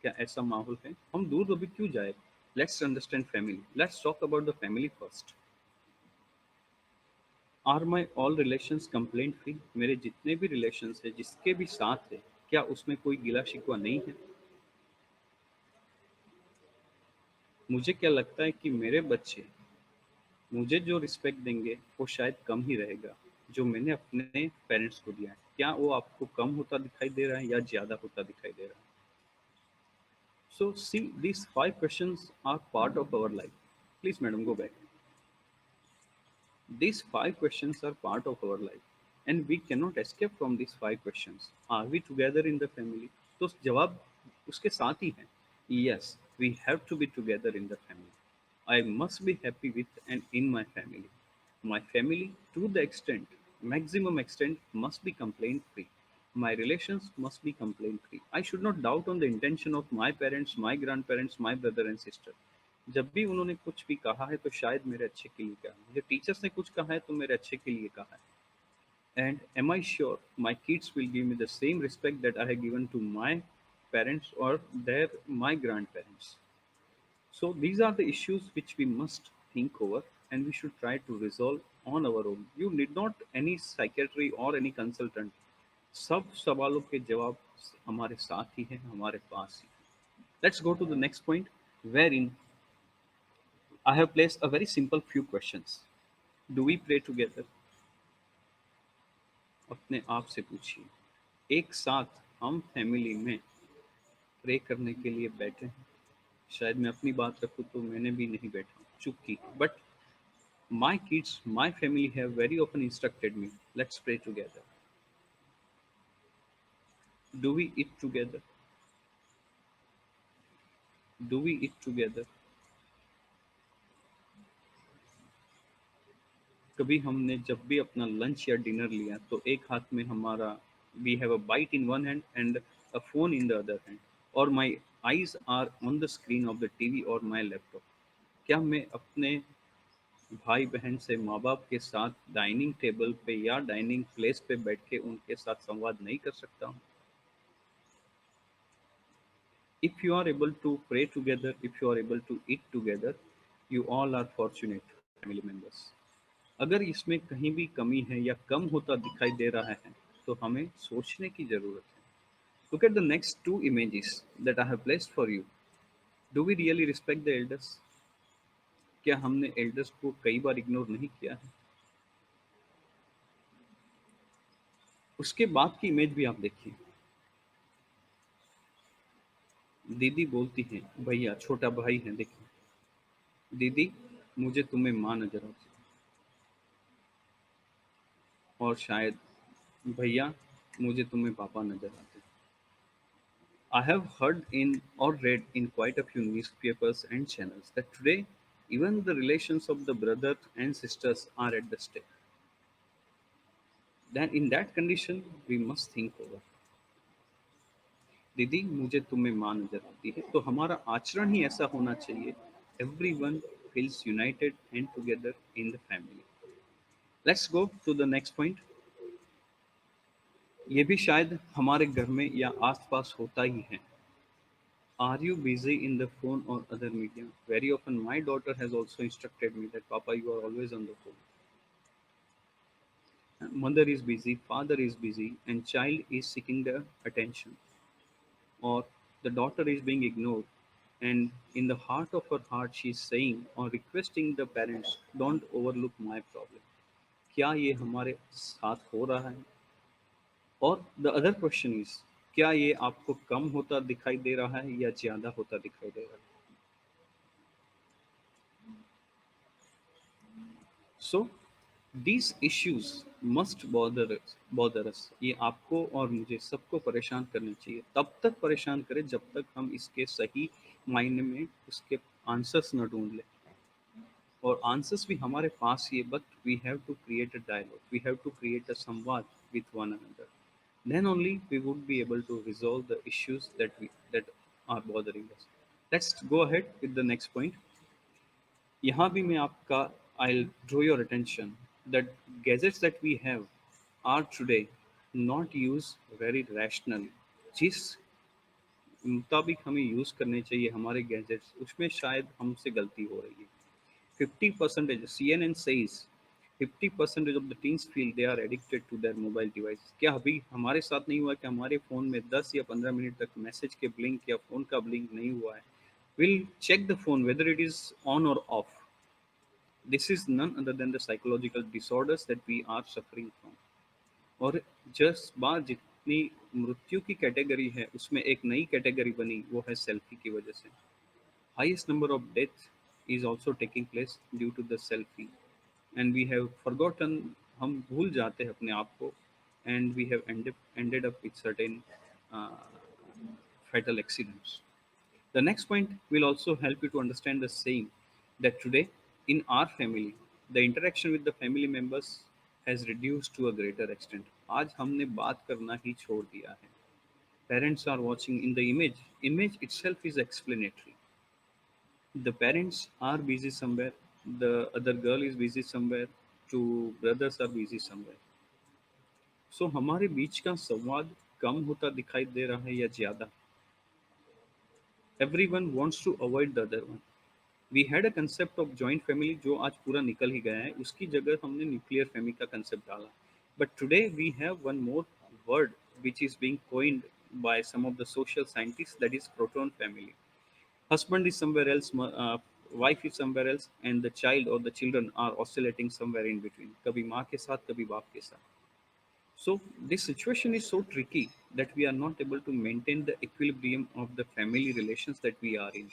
Speaker 2: क्या ऐसा माहौल है? हम दूर अभी क्यों जाए? Let's understand family, let's talk about the family first. Are my all relations complaint free? मेरे जितने भी रिलेशंस है, जिसके भी साथ है, क्या उसमें कोई गिला शिकवा नहीं है? मुझे क्या लगता है कि मेरे बच्चे मुझे जो रिस्पेक्ट देंगे वो शायद कम ही रहेगा जो मैंने अपने पेरेंट्स को दिया है। क्या वो आपको कम होता दिखाई दे रहा है या ज़्यादा होता दिखाई दे रहा है? सो सी, these five questions are part of our life. Please madam, go back. These five questions are part of our life and we cannot escape from these five questions. Are we together in the family? तो जवाब उसके साथ ही है, yes, we have to be together in the family. I must be happy with and in my family. My family, to the extent, maximum extent, must be complaint free. My relations must be complaint free. I should not doubt on the intention of my parents, my grandparents, my brother and sister. जब भी उन्होंने कुछ भी कहा है तो शायद मेरे अच्छे के लिए कहा है। मुझे टीचर्स ने कुछ कहा है तो मेरे अच्छे के लिए कहा है। And am I sure my kids will give me the same respect that I have given to my parents or my grandparents? So these are the issues which we must think over and we should try to resolve on our own. You need not any psychiatry or any consultant. सब सवालों के जवाब हमारे साथ ही हैं, हमारे पास ही। Let's go to the next point, wherein I have placed a very simple few questions. Do we pray together? अपने आप से पूछिए, एक साथ हम फैमिली में प्रे करने के लिए बैठे हैं? शायद मैं अपनी बात रखूँ तो मैंने भी नहीं बैठा, चुप की। But my kids, my family have very often instructed me, let's pray together. Do we eat together? Do we eat together? कभी हमने जब भी अपना लंच या डिनर लिया तो एक हाथ में हमारा, we have a bite in one hand and a phone in the other hand, और my eyes are on the screen of the TV और माई लैपटॉप। क्या मैं अपने भाई बहन से, माँ बाप के साथ डाइनिंग टेबल पे या डाइनिंग प्लेस पे बैठ के उनके साथ संवाद नहीं कर सकता हूँ? If you are able to pray together, if you are able to eat together, you all are fortunate family members. अगर इसमें कहीं भी कमी है या कम होता दिखाई दे रहा है तो हमें सोचने की जरूरत है। Look at the next two images that I have placed for you. Do we really respect the elders? क्या हमने elders को कई बार इग्नोर नहीं किया है? उसके बाद की इमेज भी आप देखिए। दीदी बोलती है, भैया छोटा भाई है देखिए, दीदी मुझे तुम्हें माँ नजर आती है, और शायद भैया मुझे तुम्हें पापा नजर आते हैं। I have heard in or read in quite a few newspapers and channels that today even the relations of the brother and sisters are at the stake. Then in that condition we must think over. दीदी मुझे तुम्हें माँ नजर आती है, तो हमारा आचरण ही ऐसा होना चाहिए। Everyone feels united and together in the family. Let's go to the next point. ये भी शायद हमारे घर में या आसपास होता ही है। Are you busy in the phone or other media? Very often, my daughter has also instructed me that, Papa, you are always on the phone. Mother is busy, father is busy, and child is seeking the attention. Or the daughter is being ignored, and in the heart of her heart, she is saying or requesting the parents, don't overlook my problem. क्या ये हमारे साथ हो रहा है? और the other question is, क्या ये आपको कम होता दिखाई दे रहा है या ज़्यादा होता दिखाई दे रहा है? So these issues must bother us. ये आपको और मुझे सबको परेशान करनी चाहिए। तब तक परेशान करें जब तक हम इसके सही मायने में उसके आंसर्स न ढूंढ लें। और आंसर्स भी हमारे पास ही है, but we have to create a dialogue, we have to create a संवाद with one another, then only we would be able to resolve the issues that are bothering us. Let's go ahead with the next point. यहाँ भी मैं आपका I'll draw your attention that gadgets that we have are today not used very rationally. जिस मुताबिक हमें use करने चाहिए हमारे गैजेट्स उसमें शायद हमसे गलती हो रही है. 50% CNN says 50% of the teens feel they are addicted to their mobile devices. क्या अभी हमारे साथ नहीं हुआ कि हमारे फ़ोन में 10 या 15 मिनट तक मैसेज के ब्लिंक या फ़ोन का ब्लिंक नहीं हुआ है? We'll check the phone whether it is on or off. This is none other than the psychological disorders that we are suffering from. और जस्ट बार जितनी मृत्यु की कैटेगरी है उसमें एक नई कैटेगरी बनी वो है सेल्फी की वजह से. Highest number of deaths is also taking place due to the selfie. And we have forgotten, हम भूल जाते हैं अपने आप को, and we have ended up with certain uh, fatal accidents. The next point will also help you to understand the saying that today in our family, the interaction with the family members has reduced to a greater extent. आज हमने बात करना ही छोड़ दिया है. Parents are watching in the image. Image itself is explanatory. The parents are busy somewhere, the other girl is busy somewhere, two brothers are busy somewhere. So हमारे बीच का संवाद कम होता दिखाई दे रहा है या ज़्यादा? Everyone wants to avoid the other one. We had a concept of joint family जो आज पूरा निकल ही गया है, उसकी जगह हमने न्यूक्लियर फैमिली का कंसेप्ट डाला. But today we have one more word which is being coined by some of the social scientists, that is proton family. Husband is somewhere else, wife is somewhere else, and the child or the children are oscillating somewhere in between, कभी माँ के साथ कभी बाप के साथ. So this situation is so tricky that we are not able to maintain the equilibrium of the family relations that we are in.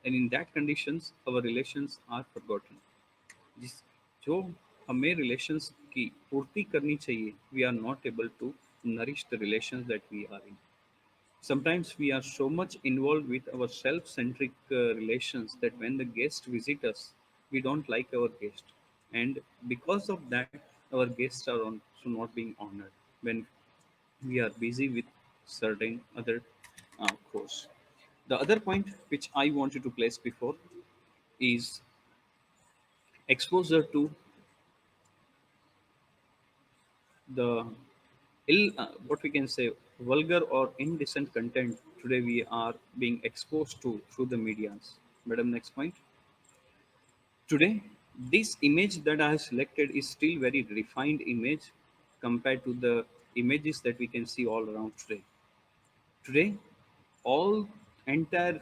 Speaker 2: And in that conditions, our relations are forgotten. जिस जो हमें relations की पूर्ति करनी चाहिए, we are not able to nourish the relations that we are in. Sometimes we are so much involved with our self-centric relations that when the guests visit us, we don't like our guest, and because of that, our guests are also not being honored when we are busy with certain other course. The other point which I wanted to place before is exposure to the what we can say, vulgar or indecent content today we are being exposed to through the medias. Madam, next point. Today, this image that I have selected is still very refined image compared to the images that we can see all around today. Today, all entire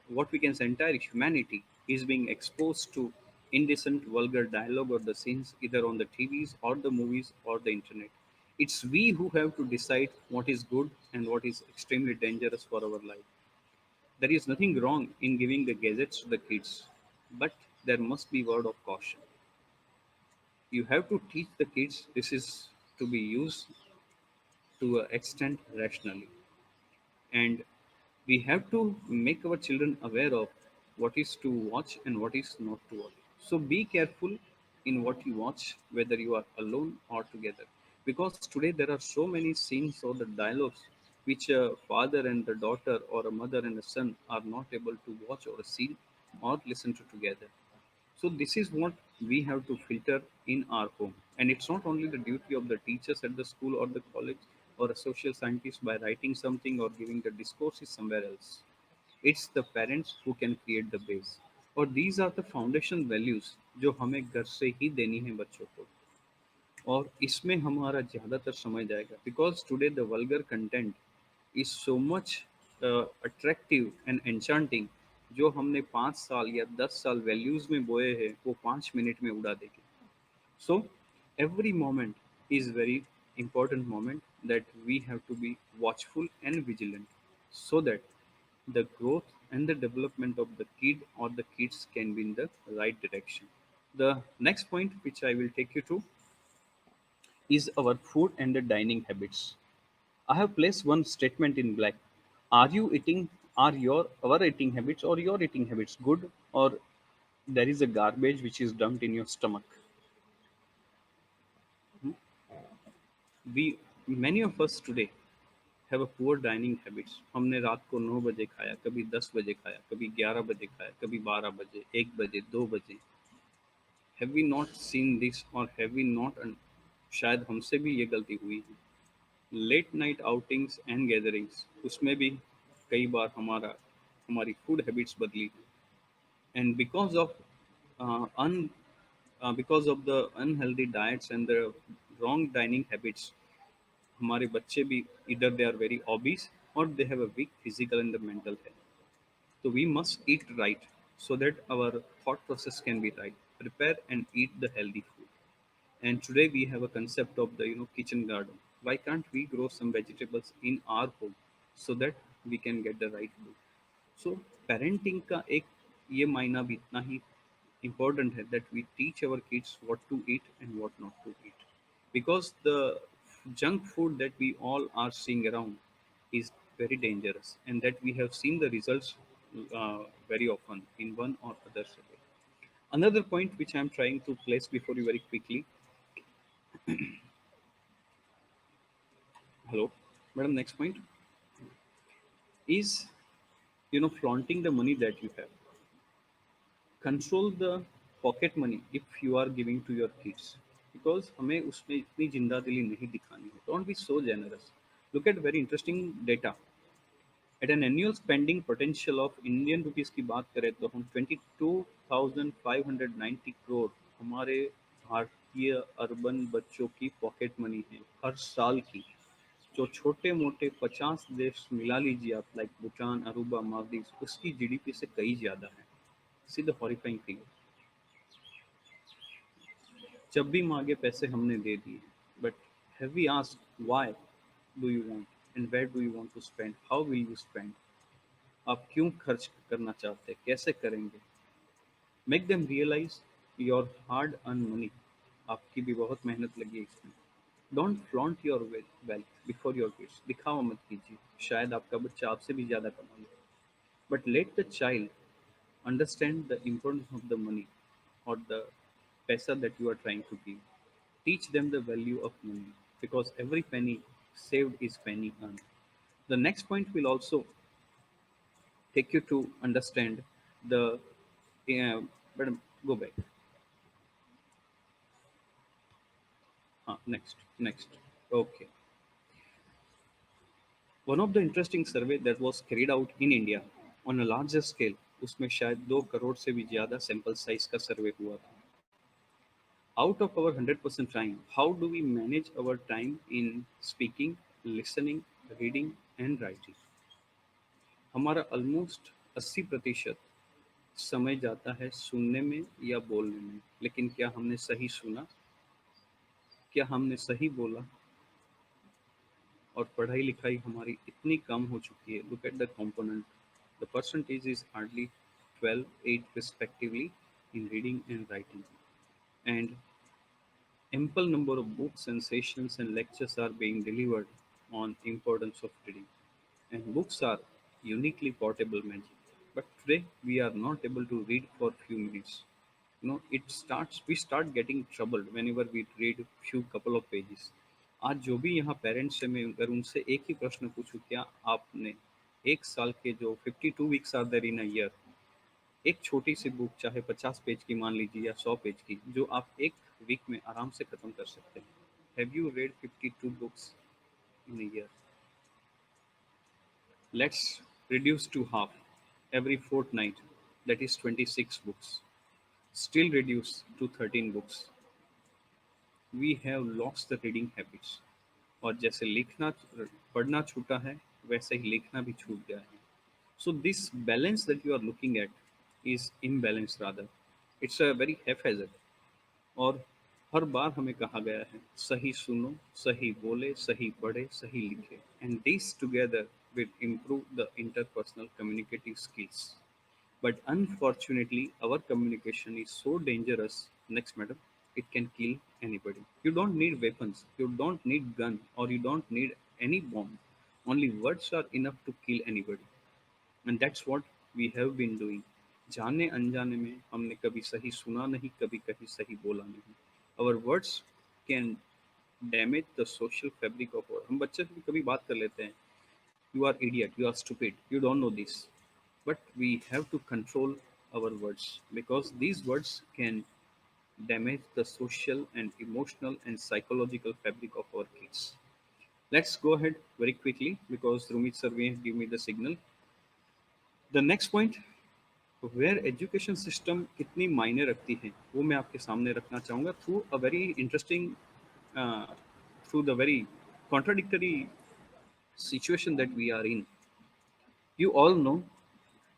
Speaker 2: what we can say entire humanity is being exposed to indecent vulgar dialogue or the scenes either on the TVs or the movies or the internet. It's we who have to decide what is good and what is extremely dangerous for our life. There is nothing wrong in giving the gadgets to the kids, but there must be word of caution. You have to teach the kids this is to be used to an extent rationally, and we have to make our children aware of what is to watch and what is not to watch. So be careful in what you watch, whether you are alone or together, because today there are so many scenes or the dialogues which a father and a daughter or a mother and a son are not able to watch or see or listen to together. So this is what we have to filter in our home. And it's not only the duty of the teachers at the school or the college or a social scientist by writing something or giving the discourses somewhere else. It's the parents who can create the base. और these are the foundation values जो हमें घर से ही देनी है बच्चों को. और इसमें हमारा ज़्यादातर समय जाएगा because today the vulgar content is so much attractive and enchanting. जो हमने 5 साल या 10 साल वैल्यूज़ में बोए हैं वो 5 मिनट में उड़ा देंगे. सो every moment is very important moment that we have to be watchful and vigilant so that the growth and the development of the kid or the kids can be in the right direction. The next point which I will take you to is our food and the dining habits. I have placed one statement in black. Are you eating? Are your our eating habits or your eating habits good, or there is a garbage which is dumped in your stomach? We Many of us today have a poor dining habits. हमने रात को 9 बजे खाया, कभी 10 बजे खाया, कभी 11 बजे खाया, कभी 12 बजे, 1 बजे, 2 बजे। Have we not seen this और हैव वी नॉट, शायद हमसे भी ये गलती हुई है। Late night outings and gatherings, उसमें भी कई बार हमारी फूड हैबिट्स बदली। And because of the unhealthy diets and the wrong dining habits, हमारे बच्चे भी इधर they are very obese or they have a weak physical and the mental health. So we must eat right so that our thought process can be right. Prepare and eat the healthy food. And today we have a concept of the kitchen garden. Why can't we grow some vegetables in our home so that we can get the right food? So parenting का एक ये मायना भी इतना ही important है that we teach our kids what to eat and what not to eat, because the junk food that we all are seeing around is very dangerous and that we have seen the results very often in one or other way. Another point which I am trying to place before you very quickly. Hello, madam. Next point is flaunting the money that you have. Control the pocket money if you are giving to your kids, because हमें उसमें इतनी जिंदा दिली नहीं दिखानी है. Don't be so generous. Look at very interesting data. At an annual spending potential of Indian rupees की बात करें तो हम 22,590 करोड़ हमारे भारतीय अर्बन बच्चों की पॉकेट मनी है हर साल की, जो छोटे मोटे 50 देश मिला लीजिए आप, लाइक भूटान, अरूबा, मालदीव, उसकी जीडीपी से कई ज्यादा है. See the horrifying thing. जब भी मांगे पैसे हमने दे दिए, but have we asked why do you want and where do you want to spend, how will you spend, आप क्यों खर्च करना चाहते हैं, कैसे करेंगे. Make them realise your hard earn money, आपकी भी बहुत मेहनत लगी है इसमें. Don't flaunt your wealth before your kids, दिखावा मत कीजिए, शायद आपका बच्चा आपसे भी ज़्यादा कमा ले, but let the child understand the importance of the money or the paisa that you are trying to give. Teach them the value of money, because every penny saved is penny earned. The next point will also take you to understand the. But go back. Next. Okay. One of the interesting survey that was carried out in India on a larger scale, उसमें शायद 2 करोड़ से भी ज़्यादा sample size का सर्वे हुआ था. Out of our 100% time, how do we manage our time in speaking, listening, reading and writing? हमारा almost 80% समय जाता है सुनने में या बोलने में, लेकिन क्या हमने सही सुना, क्या हमने सही बोला. और पढ़ाई लिखाई हमारी इतनी कम हो चुकी है. Look at the component, the percentage is hardly 12, 8 respectively in reading and writing, and ample number of books and sessions and lectures are being delivered on importance of reading. And books are uniquely portable magic. But today we are not able to read for few minutes. We start getting troubled whenever we read few couple of pages. आज जो भी यहाँ parents है, मैं अगर उनसे एक ही प्रश्न पूछूं, क्या आपने एक साल के जो 52 weeks are there in a year, एक छोटी सी बुक चाहे 50 पेज की मान लीजिए या 100 पेज की, जो आप एक वीक में आराम से खत्म कर सकते हैं. Have you read 52 books in a year? Let's reduce to half every fortnight, that is 26 books. Still reduce to 13 books. We have lost the reading habits. और जैसे लिखना पढ़ना छूटा है, वैसे ही लिखना भी छूट गया है. So this balance that you are looking at is imbalance rather. It's a very haphazard. और हर बार हमें कहा गया है सही सुनो, सही बोले, सही पढ़े, सही लिखे, and these together will improve the interpersonal communicative skills. But unfortunately our communication is so dangerous, next madam, it can kill anybody. You don't need weapons, you don't need gun, or you don't need any bomb. Only words are enough to kill anybody. And that's what we have been doing. जाने अनजाने में हमने कभी सही सुना नहीं, कभी कहीं सही बोला नहीं. Our words can damage the social fabric of. हम बच्चे से भी कभी बात कर लेते हैं, You are idiot, you are stupid, you don't know this. But we have to control our words, because these words can damage the social and emotional and psychological fabric of our kids. Let's go ahead very quickly, because Rumit sir will give me the signal. The next point, where education system कितनी मायने रखती है, वो मैं आपके सामने रखना चाहूँगा through a very interesting, through the very contradictory situation that we are in. You all know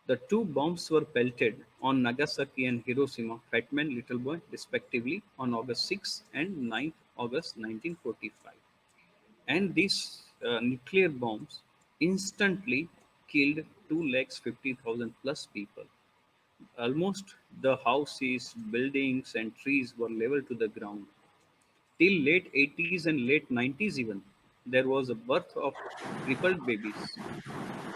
Speaker 2: the two bombs were pelted on Nagasaki and Hiroshima, Fat Man, Little Boy, respectively, on August 6 and 9th August 1945. And these nuclear bombs instantly killed 2 lakhs 50,000 plus people. Almost the houses, buildings, and trees were leveled to the ground. Till late 80s and late 90s, even, there was a birth of crippled babies,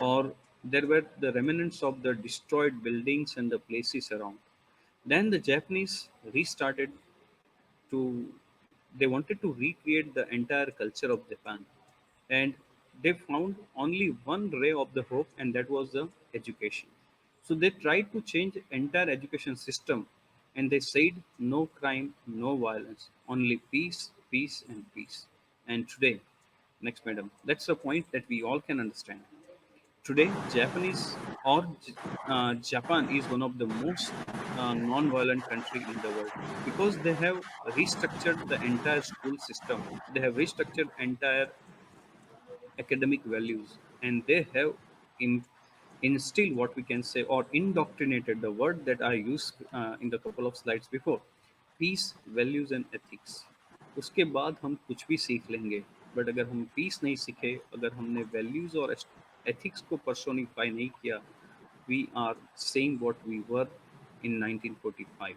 Speaker 2: or there were the remnants of the destroyed buildings and the places around. Then the Japanese restarted to, they wanted to recreate the entire culture of Japan, and they found only one ray of the hope, and that was the education. So they tried to change entire education system, and they said no crime, no violence, only peace, peace, and peace. And today, next madam, that's a point that we all can understand. Today, Japanese or Japan is one of the most non-violent country in the world, because they have restructured the entire school system. They have restructured entire academic values, and they have in, instilled, what we can say, or indoctrinated, the word that I used in the couple of slides before, peace, values and ethics. उसके बाद हम कुछ भी सीख लेंगे, but अगर हम piece नहीं सीखे, अगर हमने वैल्यूज और एथिक्स को पर्सोनिफाई नहीं किया, we are same what we were in 1945,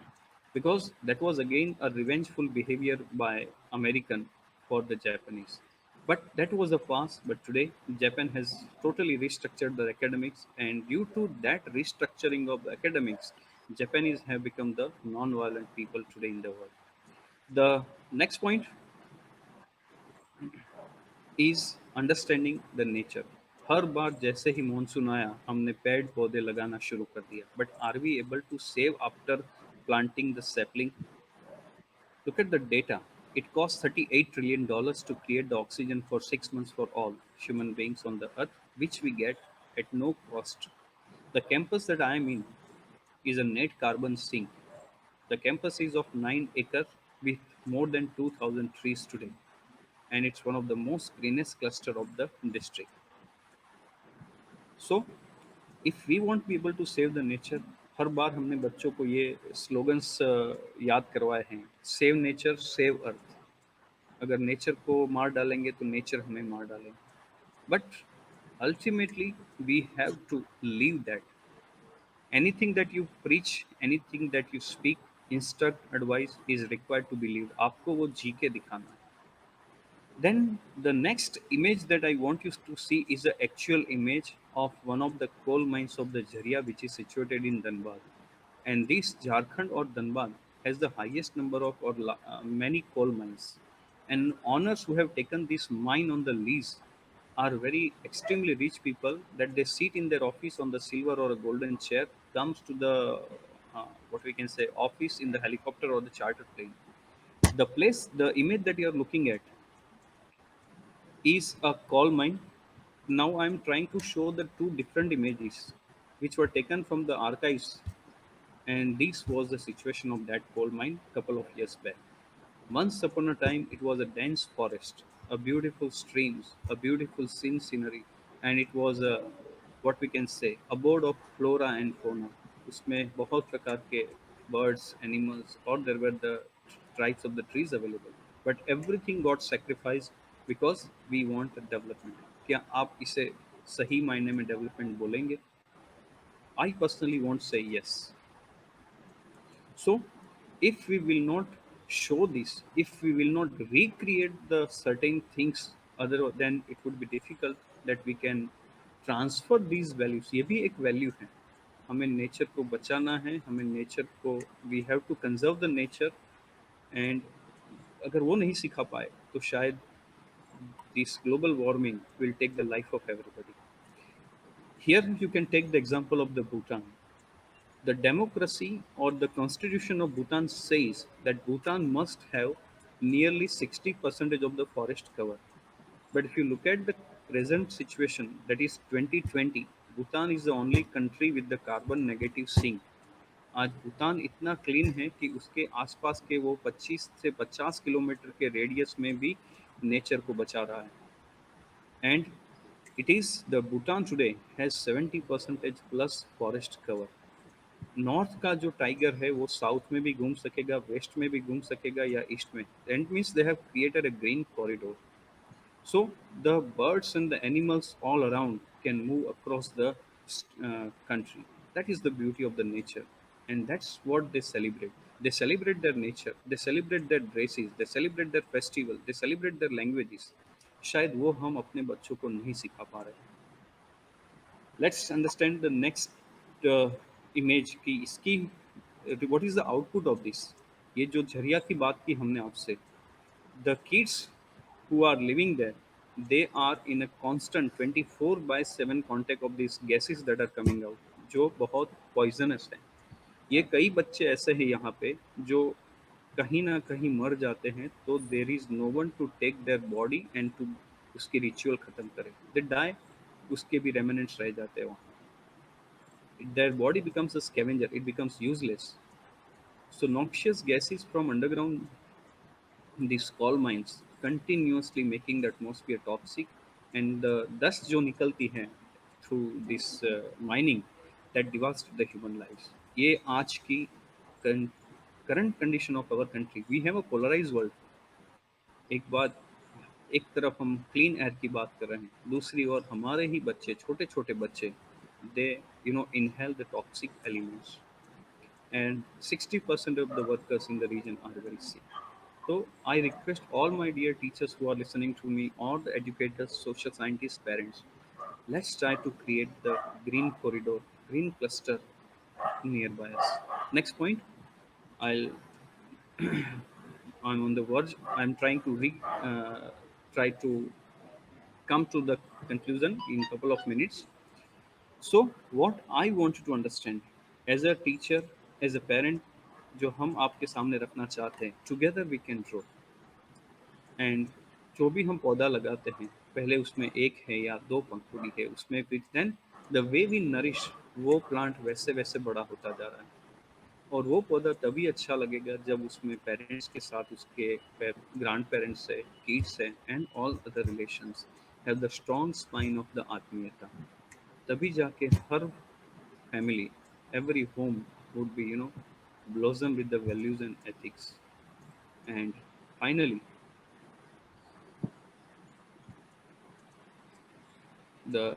Speaker 2: because that was again a revengeful behavior by American for the Japanese. But that was the past. But today, Japan has totally restructured the academics, and due to that restructuring of the academics, Japanese have become the non-violent people today in the world. The next point is understanding the nature. हर बार जैसे ही monsoon आया, हमने पेड़ पौधे लगाना शुरू कर दिया, but are we able to save after planting the sapling? Look at the data. It costs $38 trillion to create the oxygen for 6 months for all human beings on the earth, which we get at no cost. The campus that I am in is a net carbon sink. The campus is of 9 acres with more than 2,000 trees today, and it's one of the most greenest cluster of the district. So, if we want to be able to save the nature, हर बार हमने बच्चों को ये slogans याद करवाए हैं, save nature, save earth. अगर nature को मार डालेंगे तो नेचर हमें मार डालेंगे. But ultimately we have to leave that. Anything that you preach, anything that you speak, instruct, advice is required to be lived. आपको वो जी के दिखाना है. Then the next image that I want you to see is the actual image of one of the coal mines of the Jharia, which is situated in Dhanbad. And this Jharkhand or Dhanbad has the highest number of many coal mines. And owners who have taken this mine on the lease are very extremely rich people, that they sit in their office on the silver or a golden chair, comes to the what we can say office in the helicopter or the chartered plane. The place, the image that you are looking at is a coal mine. Now I'm trying to show the two different images which were taken from the archives, and this was the situation of that coal mine couple of years back. Once upon a time, it was a dense forest, a beautiful streams, a beautiful scene scenery, and it was a, what we can say, abode of flora and fauna. उसमें बहुत प्रकार के birds, animals, or there were the tribes of the trees available. But everything got sacrificed because we want development. क्या आप इसे सही मायने में development बोलेंगे? I personally won't say yes. So, if we will not show this, if we will not recreate the certain things, other then it would be difficult that we can transfer these values. ये भी एक value है. हमें nature को बचाना है, हमें nature को, we have to conserve the nature. And अगर वो नहीं सिखा पाए, तो शायद this global warming will take the life of everybody. Here you can take the example of the Bhutan. The democracy or the constitution of Bhutan says that Bhutan must have nearly 60% of the forest cover. But if you look at the present situation, that is 2020, Bhutan is the only country with the carbon negative sink. आज भूटान इतना clean है कि उसके आसपास के वो 25 से 50 kilometre के रेडियस में भी नेचर को बचा रहा है. And it is the Bhutan today has 70% plus forest cover. North का जो टाइगर है वो साउथ में भी घूम सकेगा, वेस्ट में भी घूम सकेगा या ईस्ट में. That means they have created a green corridor. So the birds and the animals all around can move across the country. That is the beauty of the nature, and that's what they celebrate. They celebrate their nature. They celebrate their dresses. They celebrate their festival. They celebrate their languages. शायद वो हम अपने बच्चों को नहीं सिखा पा रहे. Let's understand the next uh, image कि इसकी what is the output of this. ये जो झरिया की बात की हमने आपसे, the kids who are living there, they are in a constant 24/7 contact of these gases that are coming out, जो बहुत poisonous है. ये कई बच्चे ऐसे हैं यहाँ पे जो कहीं ना कहीं मर जाते हैं, तो there is no one to take their body and to उसकी रिचुअल खत्म करे. दे डाई, उसके भी रेमिनेंट्स रह जाते हैं वहाँ. Their body becomes a scavenger, it becomes useless. So noxious gases from underground, these coal mines, continuously making the atmosphere toxic, and the dust जो निकलती है through this mining, that devastate the human lives. ये आज की current condition of our country. We have a polarized world. एक बात, एक तरफ हम क्लीन एयर की बात कर रहे हैं, दूसरी ओर हमारे ही बच्चे, छोटे छोटे बच्चे, दे inhale the toxic elements, and 60% of the workers in the region are very sick. So I request all my dear teachers who are listening to me, or the educators, social scientists, parents, let's try to create the green corridor, green cluster nearby us. Next point, I'll I'm on the verge. I'm trying to try to come to the conclusion in a couple of minutes. So what I want you to understand, as a teacher, as a parent, जो हम आपके सामने रखना चाहते हैं, together we can grow. And जो भी हम पौधा लगाते हैं, पहले उसमें एक है या दो पंखुड़ी है, उसमें फिर then the way we nourish, वो प्लांट वैसे वैसे बड़ा होता जा रहा है. और वो पौधा तभी अच्छा लगेगा जब उसमें पेरेंट्स के साथ उसके ग्रैंड पेरेंट्स है, किड्स है, and all other relations have the strong spine of the आत्मीयता. तभी जाके हर family, every home would be, blossom with the values and ethics. And finally, the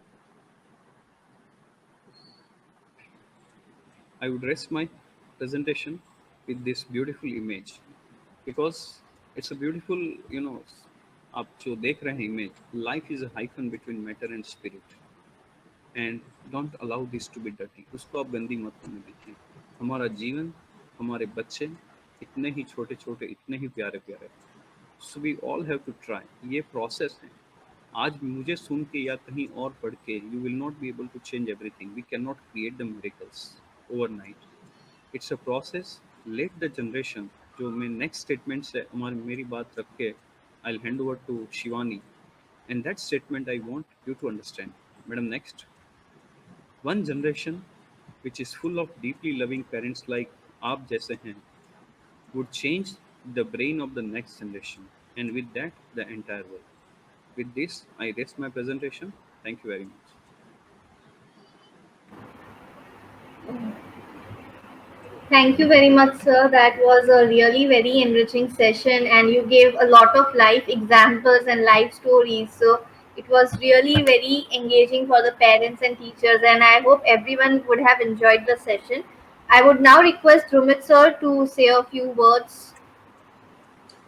Speaker 2: I would rest my presentation with this beautiful image, because it's a beautiful, आप जो देख रहे हैं image, life is a hyphen between matter and spirit, and don't allow this to be dirty. उसको आप गंदी मत होने दीजिए. हमारा जीवन, हमारे बच्चे इतने ही छोटे छोटे, इतने ही प्यारे प्यारे. So we all have to try. ये प्रोसेस है. आज मुझे सुन के या कहीं और पढ़ के you will not be able to change everything. We can not create the miracles overnight. It's a process. Let the generation, जो मैं नेक्स्ट स्टेटमेंट से हमारी मेरी बात रख के I hand over to Shivani, and that statement I want you to understand. Madam, next, one generation which is full of deeply loving parents like आप जैसे हैं would change the brain of the next generation, and with that the entire world. With this I rest my presentation. Thank you very much.
Speaker 1: Thank you very much, sir. That was a really very enriching session, and you gave a lot of life examples and life stories. So it was really very engaging for the parents and teachers, and I hope everyone would have enjoyed the session. I would now request Rumit sir to say a few words.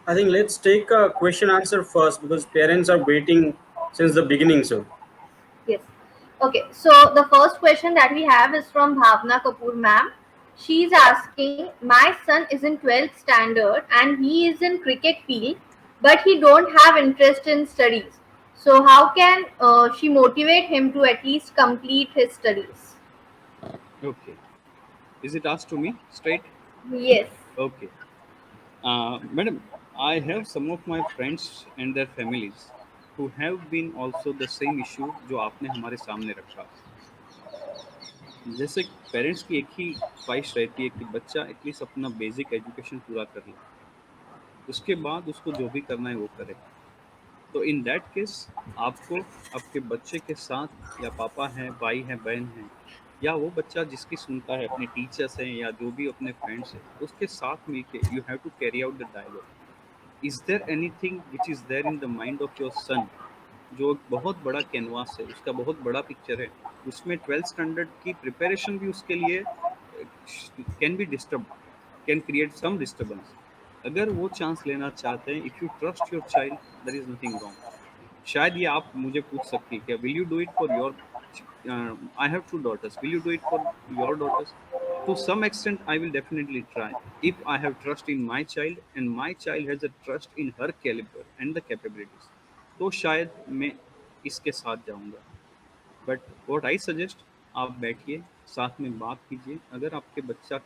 Speaker 3: I think let's take a question answer first because parents are waiting since the beginning. So
Speaker 1: Yes. Okay. So the first question that we have is from Bhavna Kapoor, ma'am. She's asking, my son is in 12th standard and he is in cricket field, but he don't have interest in studies. So how can she motivate him to at least complete his studies?
Speaker 2: Okay. Is it asked to me straight?
Speaker 1: Yes.
Speaker 2: Okay. Madam, I have some of my friends and their families who have been also the same issue जो आपने हमारे सामने रखा. जैसे parents की एक ही ख्वाहिश रहती है कि बच्चा एटलीस्ट अपना बेसिक एजुकेशन पूरा कर ले, उसके बाद उसको जो भी करना है वो करे. तो इन दैट केस आपको आपके बच्चे के साथ, या पापा हैं, भाई हैं, बहन हैं, या वो बच्चा जिसकी सुनता है, अपने टीचर्स हैं या जो भी अपने फ्रेंड्स हैं, उसके साथ मिलके you have to carry out the dialogue. Is there anything which is there in the mind of your son, जो एक बहुत बड़ा कैनवास है, उसका बहुत बड़ा पिक्चर है, उसमें 12th स्टैंडर्ड की प्रिपरेशन भी उसके लिए can be disturb, can create some disturbance. अगर वो चांस लेना चाहते हैं, if you trust your child, there is nothing wrong. शायद ये आप मुझे पूछ सकती है कि will you do it for your, I have 2 daughters, will you do it for your daughters? To some extent I will definitely try, if I have trust in my child and my child has a trust in her caliber and the capabilities, तो शायद मैं इसके साथ जाऊंगा. But what I suggest, आप बैठिए, साथ में बात कीजिए. अगर आपके बच्चा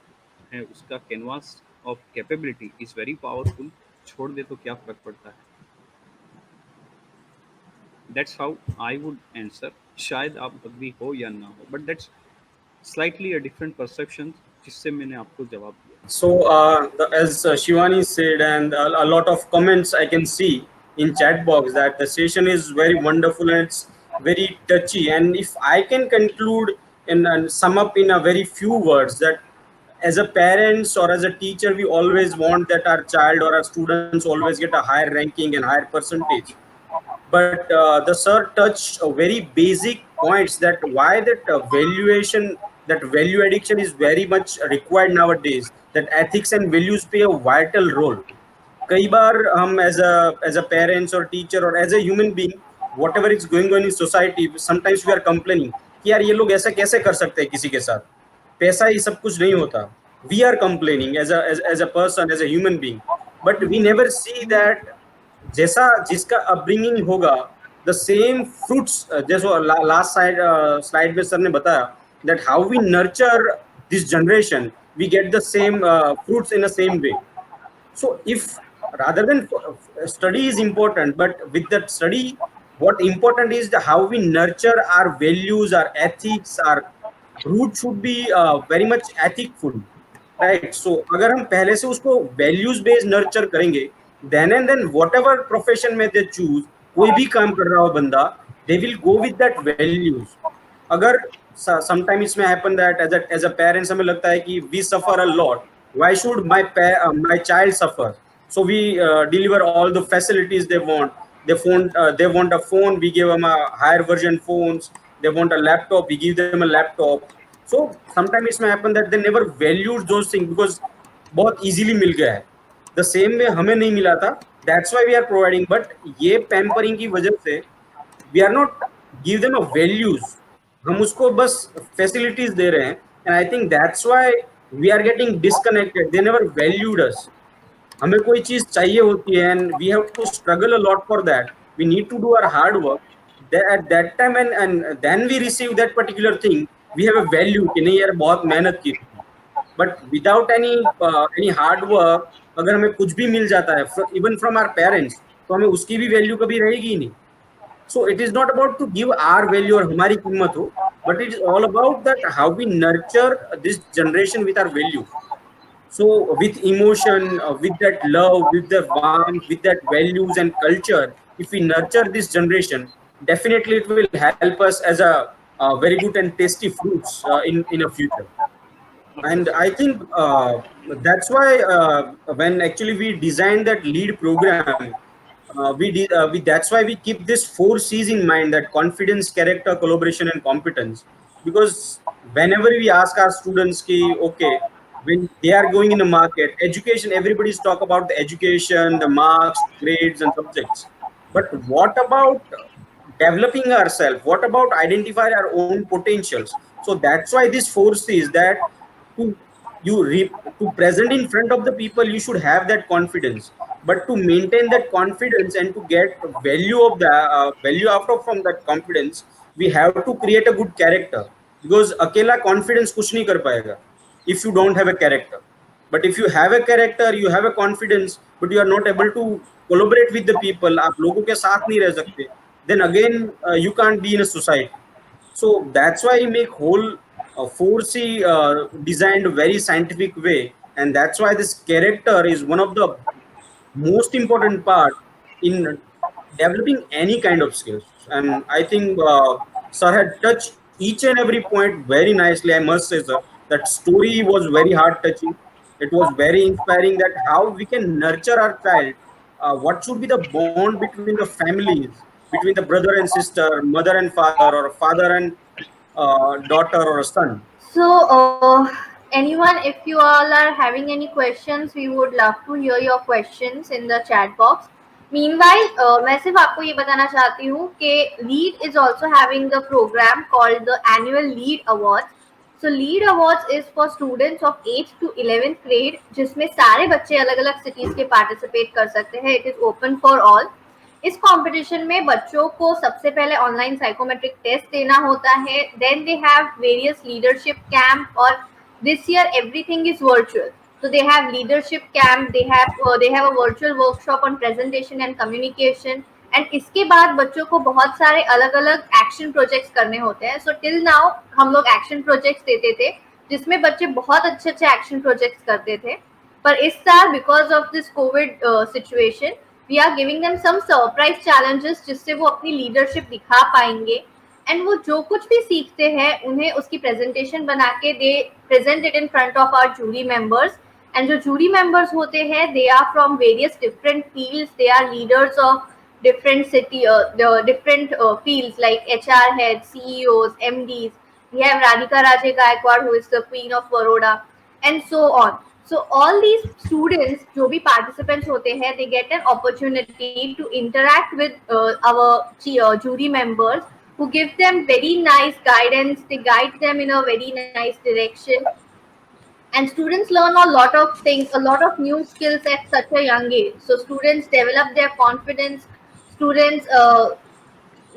Speaker 2: है, उसका canvas of capability is very powerful, छोड़ दे तो क्या फ़र्क पड़ता है. That's how I would answer. शायद आप अग्री हो या ना हो, but that's slightly a different perception जिससे मैंने आपको जवाब दिया.
Speaker 3: So, as Shivani said, and a lot of comments I can see in chat box that the session is very wonderful and it's very touchy. And if I can conclude and sum up in a very few words, that as a parents or as a teacher, we always want that our child or our students always get a higher ranking and higher percentage. But the sir touched very basic points that why that valuation, that value addiction is very much required nowadays, that ethics and values play a vital role. कई बार हम as a parents or teacher or as a human being, whatever is going on in society, sometimes we are complaining कि यार ये लोग ऐसा कैसे कर सकते हैं किसी के साथ, पैसा ही सब कुछ नहीं होता. We are complaining as a person, as a human being, but we never see that जैसा जिसका अपब्रिंगिंग होगा, द सेम फ्रूट्स, जैसे लास्ट स्लाइड में सर ने बताया that how we nurture this generation, we get the same fruits in the same way. So if rather than study is important, but with that study, what important is the how we nurture our values, our ethics, our root should be very much ethicful, right? So अगर हम पहले से उसको values based nurture करेंगे, then and then whatever profession में they choose, कोई भी काम कर रहा हो बंदा, they will go with that values. अगर sometimes इसमें happen that as a parents हमें लगता है कि we suffer a lot, why should my child suffer? So we deliver all the facilities they want. They want a phone, we give them a higher version phones. They want a laptop, we give them a laptop. So sometimes इसमें happen that they never valued those things because बहुत easily मिल गया है. The same way हमें नहीं मिला था, that's why we are providing. But ये pampering की वजह से we are not give them a values, हम उसको बस facilities दे रहे हैं. And I think that's why we are getting disconnected. They never valued us. हमें कोई चीज चाहिए होती है and we have to struggle a lot for that. We need to do our hard work. At that time and then we receive that particular thing, we have a value कि नहीं यार बहुत मेहनत की. But without any hard work, अगर हमें कुछ भी मिल जाता है even from our parents, तो हमें उसकी भी वैल्यू कभी रहेगी ही नहीं. So it is not about to give our value or हमारी कीमत हो, but it is all about that how we nurture this generation with our value. So with emotion, with that love, with the warmth, with that values and culture, if we nurture this generation, definitely it will help us as a very good and tasty fruits in a future. And I think that's why when actually we designed that lead program, that's why we keep this 4 C's in mind: that confidence, character, collaboration, and competence. Because whenever we ask our students, ki, okay, when they are going in the market, education, everybody's talk about the education, the marks, grades, and subjects. But what about developing ourselves? What about identify our own potentials? So that's why this 4 C's, that to to present in front of the people, you should have that confidence. But to maintain that confidence and to get value of the value out of from that confidence, we have to create a good character. Because अकेला confidence कुछ नहीं कर पाएगा if you don't have a character. But if you have a character, you have a confidence, but you are not able to collaborate with the people, आप लोगों के साथ नहीं रह सकते, then again you can't be in a society. So that's why I make whole 4C designed very scientific way, and that's why this character is one of the most important part in developing any kind of skills. And I think sir had touched each and every point very nicely. I must say, sir, that story was very heart touching. It was very inspiring that how we can nurture our child. What should be the bond between the families, between the brother and sister, mother and father, or father and daughter or a son.
Speaker 1: So, anyone, if you all are having any questions, we would love to hear your questions in the chat box. Meanwhile, मैं सिर्फ आपको ये बताना चाहती हूँ कि Lead is also having the program called the Annual Lead Awards. So Lead Awards is for students of 8th to 11th grade, जिसमें सारे बच्चे अलग-अलग cities के participate कर सकते हैं. It is open for all. इस कंपटीशन में बच्चों को सबसे पहले ऑनलाइन साइकोमेट्रिक टेस्ट देना होता है, then they have various leadership camp, और this year everything is virtual. So they have leadership camp, they have a virtual workshop on presentation and communication, and इसके बाद बच्चों को बहुत सारे अलग अलग एक्शन प्रोजेक्ट्स करने होते हैं. सो टिल नाउ हम लोग एक्शन प्रोजेक्ट्स देते थे जिसमें बच्चे बहुत अच्छे अच्छे एक्शन प्रोजेक्ट्स करते थे, पर इस साल because of this COVID situation we are giving them some surprise challenges जिससे वो अपनी लीडरशिप दिखा पाएंगे, एंड वो जो कुछ भी सीखते हैं उन्हें उसकी प्रेजेंटेशन बना के they present it in front of our jury members. And जो जूरी मेंबर्स होते हैं they are from various different fields, they are leaders of different city different fields like HR heads, CEOs, MDs. We have Radhika Raje Gaikwad, who is the Queen of Baroda, and so on. So all these students जो भी participants होते हैं, they get an opportunity to interact with our jury members who give them very nice guidance. They guide them in a very nice direction, and students learn a lot of things, a lot of new skills at such a young age. So students develop their confidence. Students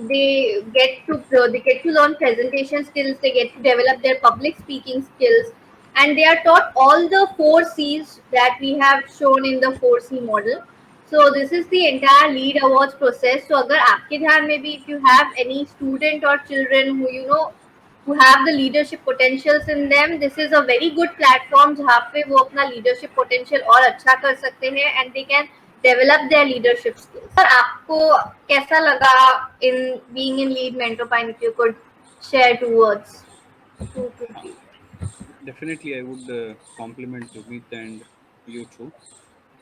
Speaker 1: they get to learn presentation skills, they get to develop their public speaking skills, and they are taught all the 4C's that we have shown in the 4C model. So this is the entire Lead Awards process. So अगर आपके ध्यान में भी, if you have any student or children who have the leadership potentials in them, this is a very good platform जहाँ पे वो अपना leadership potential और अच्छा कर सकते हैं, and they can develop their leadership skills. Sir आपको कैसा लगा in being in Lead Mentopine? If you could share 2 words. 2 to 3.
Speaker 2: Definitely, I would compliment Sumit and you too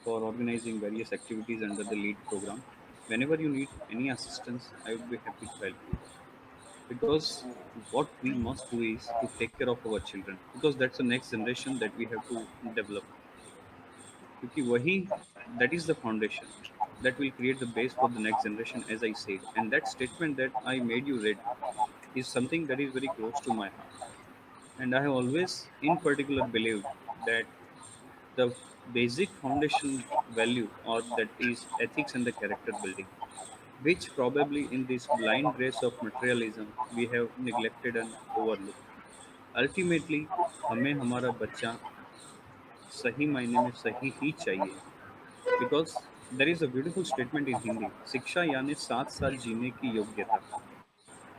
Speaker 2: for organizing various activities under the LEAD program. Whenever you need any assistance, I would be happy to help you. Because what we must do is to take care of our children, because that's the next generation that we have to develop. क्योंकि वही, that is the foundation that will create the base for the next generation, as I said. And that statement that I made you read is something that is very close to my heart. And I have always in particular believed that the basic foundation value, or that is ethics and the character building, which probably in this blind race of materialism we have neglected and overlooked. Ultimately हमें हमारा बच्चा सही मायने में सही ही चाहिए, because there is a beautiful statement in Hindi, शिक्षा यानी 7 साल जीने की योग्यता.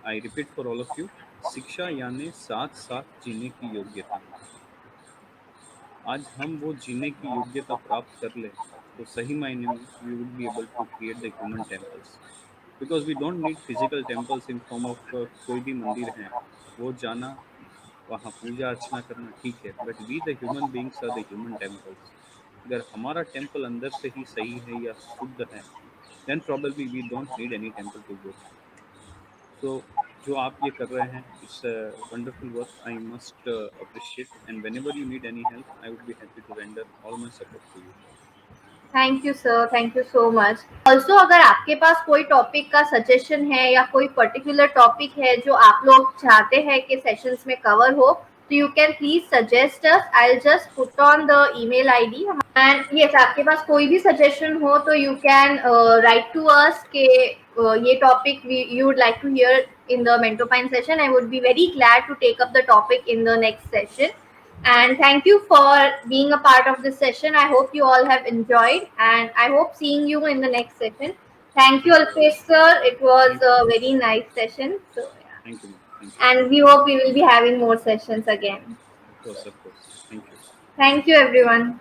Speaker 2: I repeat for all of you, शिक्षा यानी 7 साल जीने की योग्यता. आज हम वो जीने की योग्यता प्राप्त कर ले तो सही मायने में we would be able to create the human temples. Because we don't need physical temples in form of कोई भी मंदिर है वो जाना, वहाँ पूजा अर्चना करना ठीक है, but we the human beings are the human temples. अगर हमारा टेम्पल अंदर से ही सही है या शुद्ध है, then probably we don't need any temple to go. So जो आप ये कर रहे हैं, it's wonderful work. I must appreciate, and whenever you need any help I would be happy to render all my support to you.
Speaker 1: Thank you sir, thank you so much. Also अगर आपके पास कोई topic का suggestion है या कोई particular topic है जो आप लोग चाहते हैं कि सेशंस में कवर हो, So you can please suggest us. I'll just put on the email ID. And yes, आपके पास कोई भी suggestion हो तो you can write to us कि ये topic you would like to hear in the Mentopine session. I would be very glad to take up the topic in the next session. And thank you for being a part of this session. I hope you all have enjoyed, and I hope seeing you in the next session. Thank you, Alpesh sir. It was
Speaker 2: Thank you.
Speaker 1: a very nice session. So yeah.
Speaker 2: Thank you, ma'am. Thank you.
Speaker 1: And we hope we will be having more sessions again.
Speaker 2: Of course, of course. Thank you.
Speaker 1: Thank you, everyone.